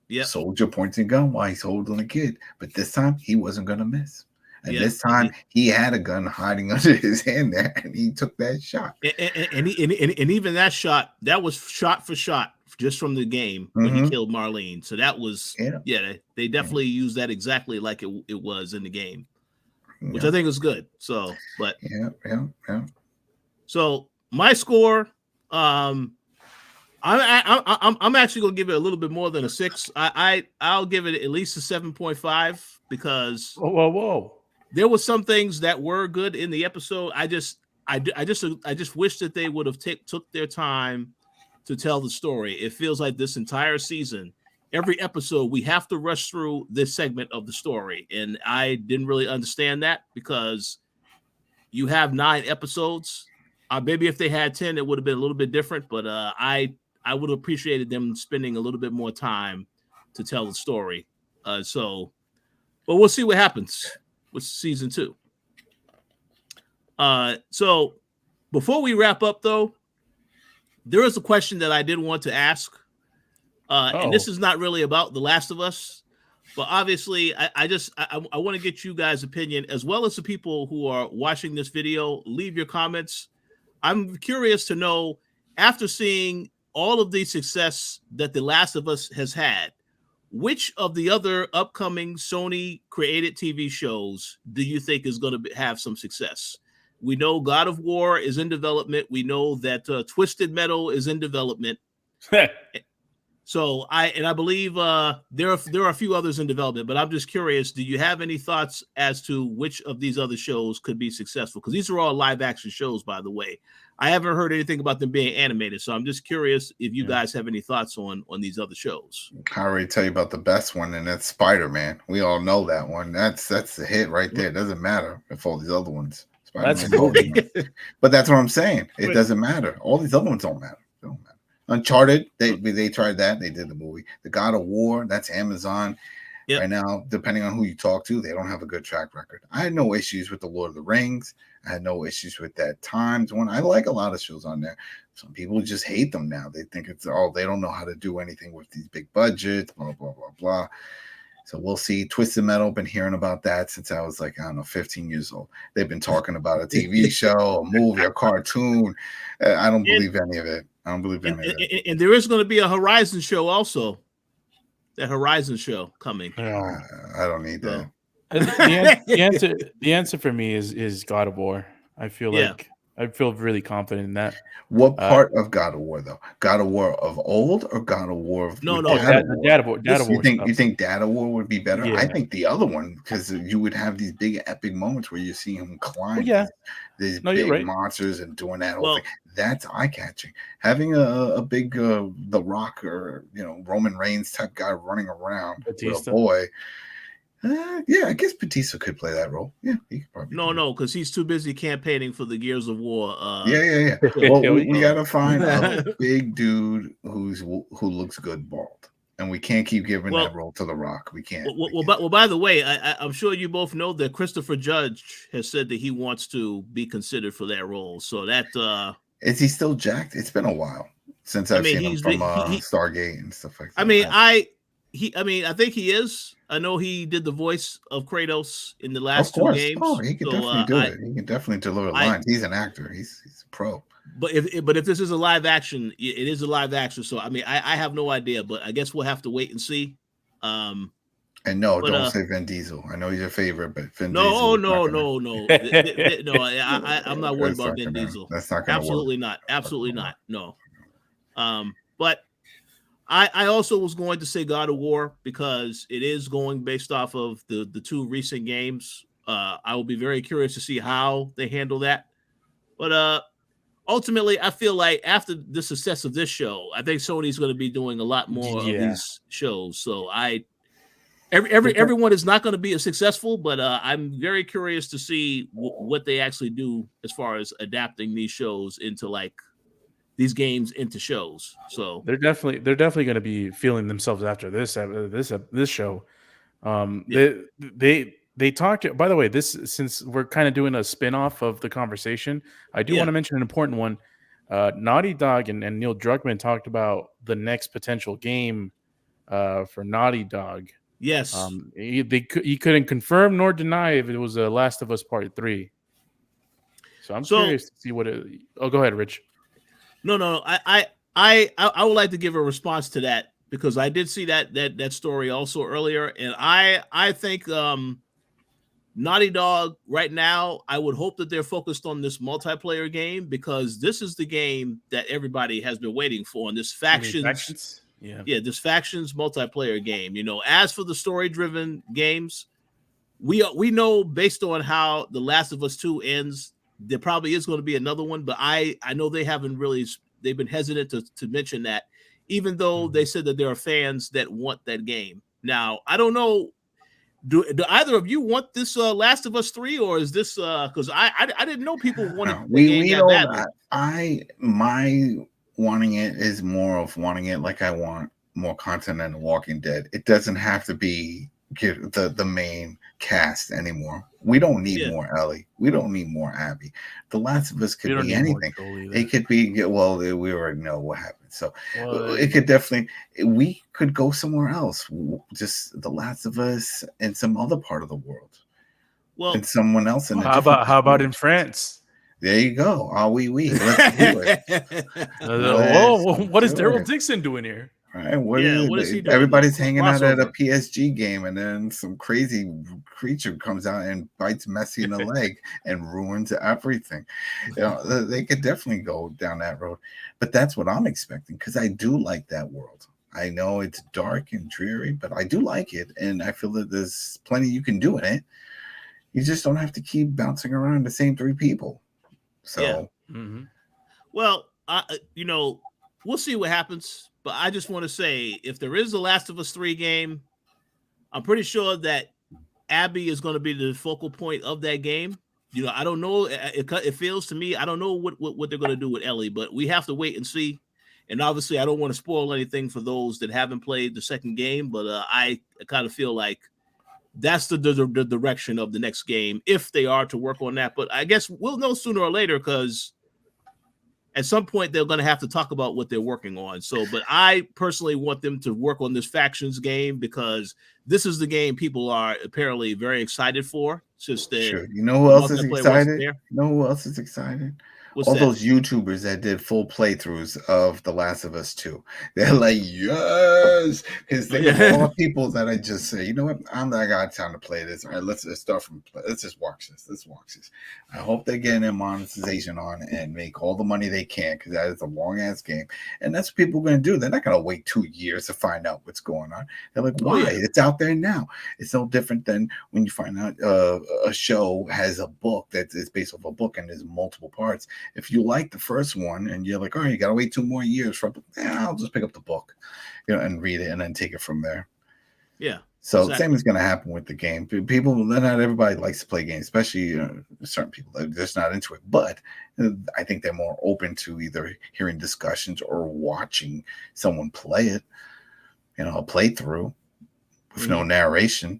Yeah, soldier pointing a gun while he's holding a kid, but this time he wasn't going to miss. And this time he had a gun hiding under his hand there, and he took that shot. And even that shot, that was shot for shot just from the game when he killed Marlene. So that was they definitely used that exactly like it was in the game, which I think was good. So, but So my score, I'm actually gonna give it a little bit more than a 6. I'll give it at least a 7.5 because whoa. There were some things that were good in the episode. I just wish that they would have took their time to tell the story. It feels like this entire season, every episode, we have to rush through this segment of the story, and I didn't really understand that because you have 9 episodes. Maybe if they had 10, it would have been a little bit different. But I would have appreciated them spending a little bit more time to tell the story. But we'll see what happens with season 2. So before we wrap up, though, there is a question that I did want to ask. And this is not really about The Last of Us, but obviously I want to get you guys' opinion as well as the people who are watching this video. Leave your comments. I'm curious to know, after seeing all of the success that The Last of Us has had, which of the other upcoming Sony created TV shows do you think is going to have some success? We know God of War is in development. We know that Twisted Metal is in development. So I believe there are a few others in development, but I'm just curious, do you have any thoughts as to which of these other shows could be successful? Because these are all live action shows, by the way. I haven't heard anything about them being animated, so I'm just curious if you guys have any thoughts on these other shows. I already tell you about the best one, and that's Spider-Man. We all know that one. That's the hit right there. It doesn't matter if all these other ones. That's movie. But that's what I'm saying. It doesn't matter. All these other ones don't matter. They don't matter. Uncharted, they tried that. They did the movie. The God of War, that's Amazon. Yep. Right now, depending on who you talk to, they don't have a good track record. I had no issues with the Lord of the Rings. I had no issues with that Times one. I like a lot of shows on there. Some people just hate them now. They think they don't know how to do anything with these big budgets, blah, blah, blah, blah. So we'll see. Twisted Metal, been hearing about that since I was 15 years old. They've been talking about a TV show, a movie, a cartoon. I don't believe any of it. I don't believe any of it. And there is going to be a Horizon show also. That Horizon show coming. I don't need that. The answer for me is God of War. I feel really confident in that. What part of God of War though? God of War of old or God of War of Dad of War? You think Dad of War would be better? Yeah. I think the other one, because you would have these big epic moments where you see him climb these big monsters and doing that whole thing. That's eye catching. Having a big The Rock or Roman Reigns type guy running around with a boy. I guess Batista could play that role. Yeah, he could probably. No, because he's too busy campaigning for the Gears of War. Well, we gotta find a big dude who looks good bald, and we can't keep giving that role to The Rock. We can't. Well, by the way, I'm sure you both know that Christopher Judge has said that he wants to be considered for that role. So that is he still jacked? It's been a while since I've seen him from Stargate and stuff like that. I think he is. I know he did the voice of Kratos in the last 2 games. Oh, he can definitely do it. He can definitely deliver lines. He's an actor. He's a pro. But if this is a live action, it is a live action. So I have no idea. But I guess we'll have to wait and see. And no, don't say Vin Diesel. I know he's your favorite, but Vin Diesel. No. No, I'm not worried about Vin Diesel. That's not going to work. Absolutely not. No. But I also was going to say God of War because it is going based off of the 2 recent games. I will be very curious to see how they handle that. But ultimately, I feel like after the success of this show, I think Sony's going to be doing a lot more of these shows. So everyone is not going to be as successful, but I'm very curious to see what they actually do as far as adapting these shows into like these games into shows. So they're definitely going to be feeling themselves after this show. Yeah. They talked. By the way, this since we're kind of doing a spin-off of the conversation, I do want to mention an important one. Naughty Dog and Neil Druckmann talked about the next potential game for Naughty Dog. Yes. He couldn't confirm nor deny if it was The Last of Us Part 3. So I'm curious to see what it. Oh, go ahead, Rich. No. I would like to give a response to that because I did see that story also earlier, and I think Naughty Dog right now, I would hope that they're focused on this multiplayer game because this is the game that everybody has been waiting for, and this factions. Yeah, this factions multiplayer game. You know, as for the story-driven games, we know based on how The Last of Us 2 ends, there probably is going to be another one, but I know they've been hesitant to mention that, even though they said that there are fans that want that game. Now, I don't know. Do either of you want this Last of Us 3, or is this because I didn't know people wanted the game that badly. My wanting it is more of wanting it like I want more content than The Walking Dead. It doesn't have to be the main cast anymore. We don't need more Ellie. We don't need more Abby. The Last of Us could be anything. It could be we already know what happened. So it could definitely we could go somewhere else. Just The Last of Us in some other part of the world. Well, and someone else in how about in France? There you go. Oui. Let's do it. What is Daryl Dixon doing here? Right? What is he doing? Everybody's hanging out at a PSG game, and then some crazy creature comes out and bites Messi in the leg and ruins everything. You know, they could definitely go down that road. But that's what I'm expecting because I do like that world. I know it's dark and dreary, but I do like it, and I feel that there's plenty you can do in it. You just don't have to keep bouncing around the same three people. So, well, we'll see what happens. But I just want to say, if there is a Last of Us 3 game, I'm pretty sure that Abby is going to be the focal point of that game. You know, I don't know. It feels to me, I don't know what they're going to do with Ellie, but we have to wait and see. And obviously, I don't want to spoil anything for those that haven't played the second game, but I kind of feel like that's the direction of the next game if they are to work on that. But I guess we'll know sooner or later because at some point they're going to have to talk about what they're working on. So, but I personally want them to work on this factions game because this is the game people are apparently very excited for. It's just sure. You know who else is excited? You know who else is excited? All those YouTubers that did full playthroughs of The Last of Us 2. They're like, yes, because they all the people that I just say, you know what? I got time to play this. All right, let's start from play. Let's just watch this. Let's watch this. I hope they're getting their monetization on and make all the money they can because that is a long ass game. And that's what people are going to do. They're not going to wait 2 years to find out what's going on. They're like, why? It's out there now. It's no different than when you find out a show has a book that is based off a book and there's multiple parts. If you like the first one and you're like, all right, you gotta wait 2 more years for I'll just pick up the book, and read it and then take it from there. Yeah. So same is gonna happen with the game. People, not everybody likes to play games, especially certain people that are just not into it. But I think they're more open to either hearing discussions or watching someone play it, a playthrough with no narration.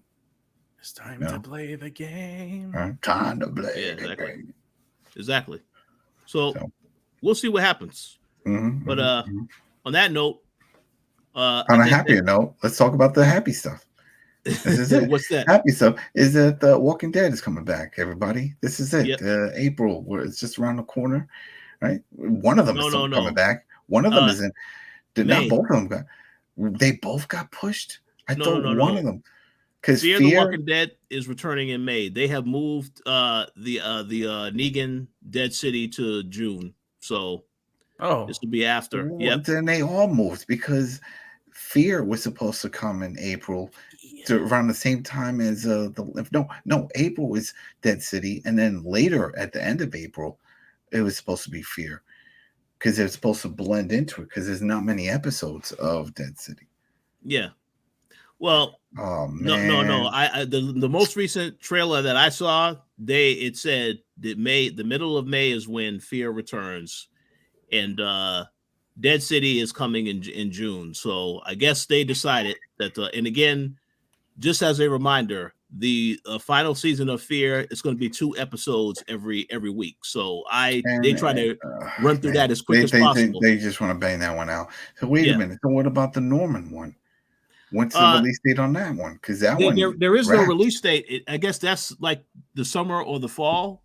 It's time to play the game. Time to play the game. Exactly. So we'll see what happens. But on that note, on a happier note, let's talk about the happy stuff. This is it. What's that? Happy stuff is that The Walking Dead is coming back, everybody. This is it. April, where it's just around the corner, right? One of them is coming back. One of them is in. Not both of them they both got pushed. I thought one of them. Because Fear the Walking Dead is returning in May. They have moved the Negan Dead City to June. So this will be after. Then they all moved because Fear was supposed to come in April around the same time as April was Dead City, and then later at the end of April, it was supposed to be Fear because they're supposed to blend into it because there's not many episodes of Dead City. Yeah. Well, Oh No, man. The most recent trailer that I saw, it said that the middle of May is when Fear returns, and Dead City is coming in June. So I guess they decided that. And again, just as a reminder, the final season of Fear is going to be 2 episodes every week. So they And try to run through man, that as quick as possible. they just want to bang that one out. So wait a Yeah. minute. So what about the Norman one? What's the Uh, release date on that one? Because that there, one there is no wrapped. release date. I guess that's like the summer or the fall.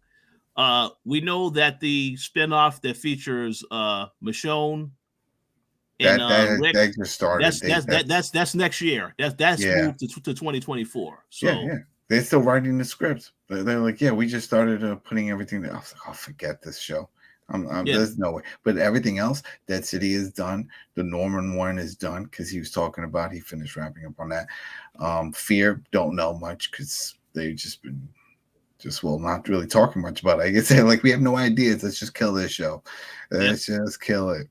We know that the spinoff that features Michonne and Rick, That just started. that's next year. That's Yeah. moved to 2024. Yeah, So yeah. They're still writing the scripts. They're like, yeah, we just started putting everything there. I was like, oh, forget this show. yeah, There's no way. But everything else, Dead City is done. The Norman one is done because he was talking about, he finished wrapping up on that. Fear, don't know much because they've just been not really talking much about it. I guess they're like, we have no ideas. Let's just kill this show. Let's just kill it.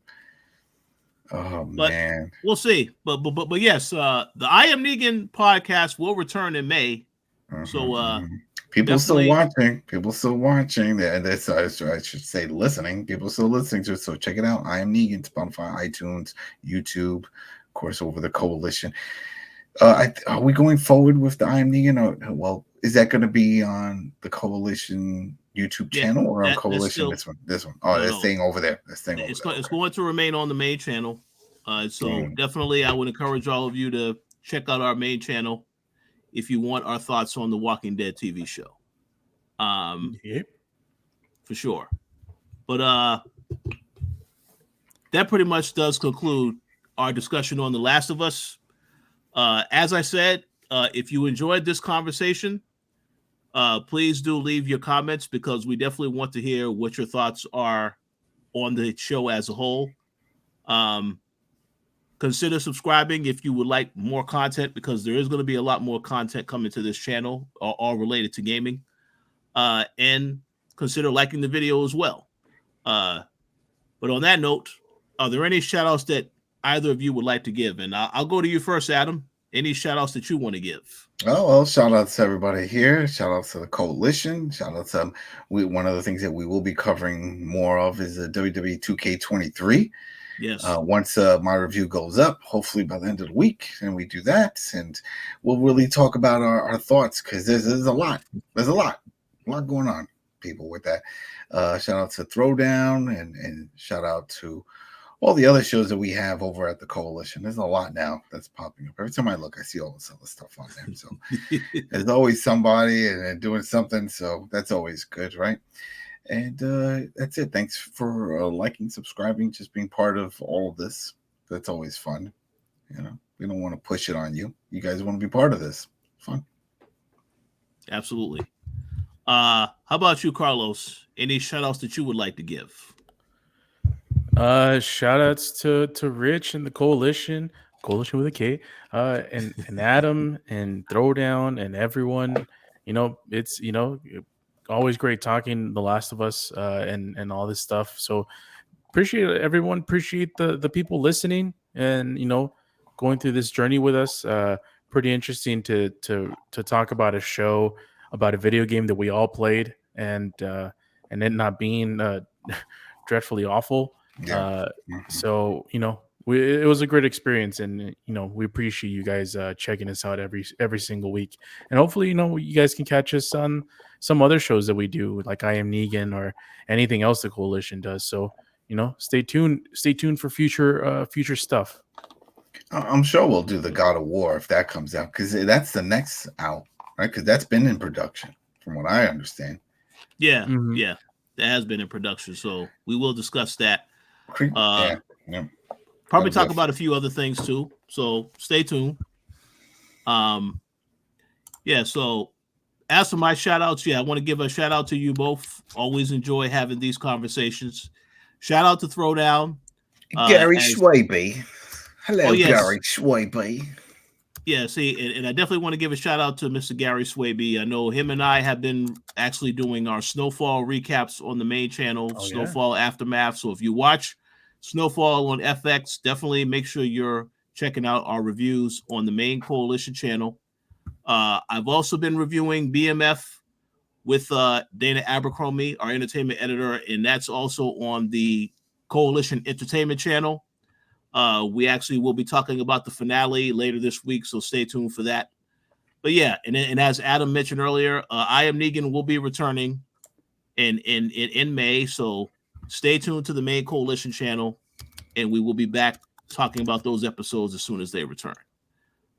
Oh but man. we'll see. But yes, the I Am Negan podcast will return in May. So people still definitely watching. People still watching. And that's I should say listening. People still listening to it. So check it out. I Am Negan, Spotify, iTunes, YouTube, of course, over the Koalition. Are we going forward with the I Am Negan? Or, well, is that going to be on the Koalition YouTube channel or on Koalition? Still, this one. Oh, no. staying over there. That's staying over there. It's going to remain on the main channel. So definitely, I would encourage all of you to check out our main channel if you want our thoughts on the Walking Dead TV show. For sure. But that pretty much does conclude our discussion on The Last of Us. As I said, if you enjoyed this conversation, please do leave your comments because we definitely want to hear what your thoughts are on the show as a whole. Consider subscribing if you would like more content because there is going to be a lot more content coming to this channel, all related to gaming. And consider liking the video as well. But on that note, are there any shout outs that either of you would like to give? And I'll go to you first, Adam. Any shout outs that you want to give? Oh, well, shout out to everybody here. Shout out to the Koalition. Shout out to one of the things that we will be covering more of is the WWE 2K23. Yes. Once my review goes up, hopefully by the end of the week, and we do that, and we'll really talk about our thoughts because there's a lot going on, people, with that. Shout out to Throwdown and shout out to all the other shows that we have over at the Koalition. There's a lot now that's popping up. Every time I look, I see all this other stuff on there. So there's always somebody and doing something. So that's always good, right? And that's it. Thanks for liking, subscribing, just being part of all of this. That's always fun. You know, we don't want to push it on you. You guys want to be part of this. Fun. Absolutely. How about you, Carlos? Any shout outs that you would like to give? Shout outs to Rich and the Koalition with a K, and Adam and Throwdown and everyone. You know, it's always great talking The Last of Us and all this stuff. So appreciate everyone. Appreciate the people listening and going through this journey with us. Pretty interesting to talk about a show, about a video game that we all played, and it not being dreadfully awful. Yeah. So it was a great experience, and we appreciate you guys checking us out every single week, and hopefully you guys can catch us on some other shows that we do, like I Am Negan or anything else the Koalition does. So stay tuned for future stuff. I'm sure we'll do the God of War if that comes out, because that's the next out, right? Because that's been in production from what I understand. Yeah, yeah, that has been in production, so we will discuss that. Probably talk about a few other things too, so stay tuned. So as for my shout outs, I want to give a shout out to you both. Always enjoy having these conversations. Shout out to Throwdown. Gary Schwabe. Hello, Gary Schwabe. Yeah, see, and I definitely want to give a shout out to Mr. Gary Swaby. I know him and I have been actually doing our Snowfall recaps on the main channel, Snowfall Aftermath. So if you watch Snowfall on FX, definitely make sure you're checking out our reviews on the main Koalition channel. I've also been reviewing BMF with Dana Abercrombie, our entertainment editor, and that's also on the Koalition Entertainment channel. We actually will be talking about the finale later this week, so stay tuned for that. But yeah, and as Adam mentioned earlier, I Am Negan will be returning in May, so stay tuned to the main Koalition channel, and we will be back talking about those episodes as soon as they return.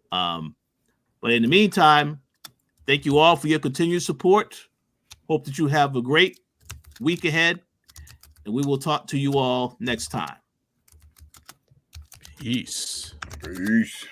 But in the meantime, thank you all for your continued support. Hope that you have a great week ahead, and we will talk to you all next time. Peace. Peace.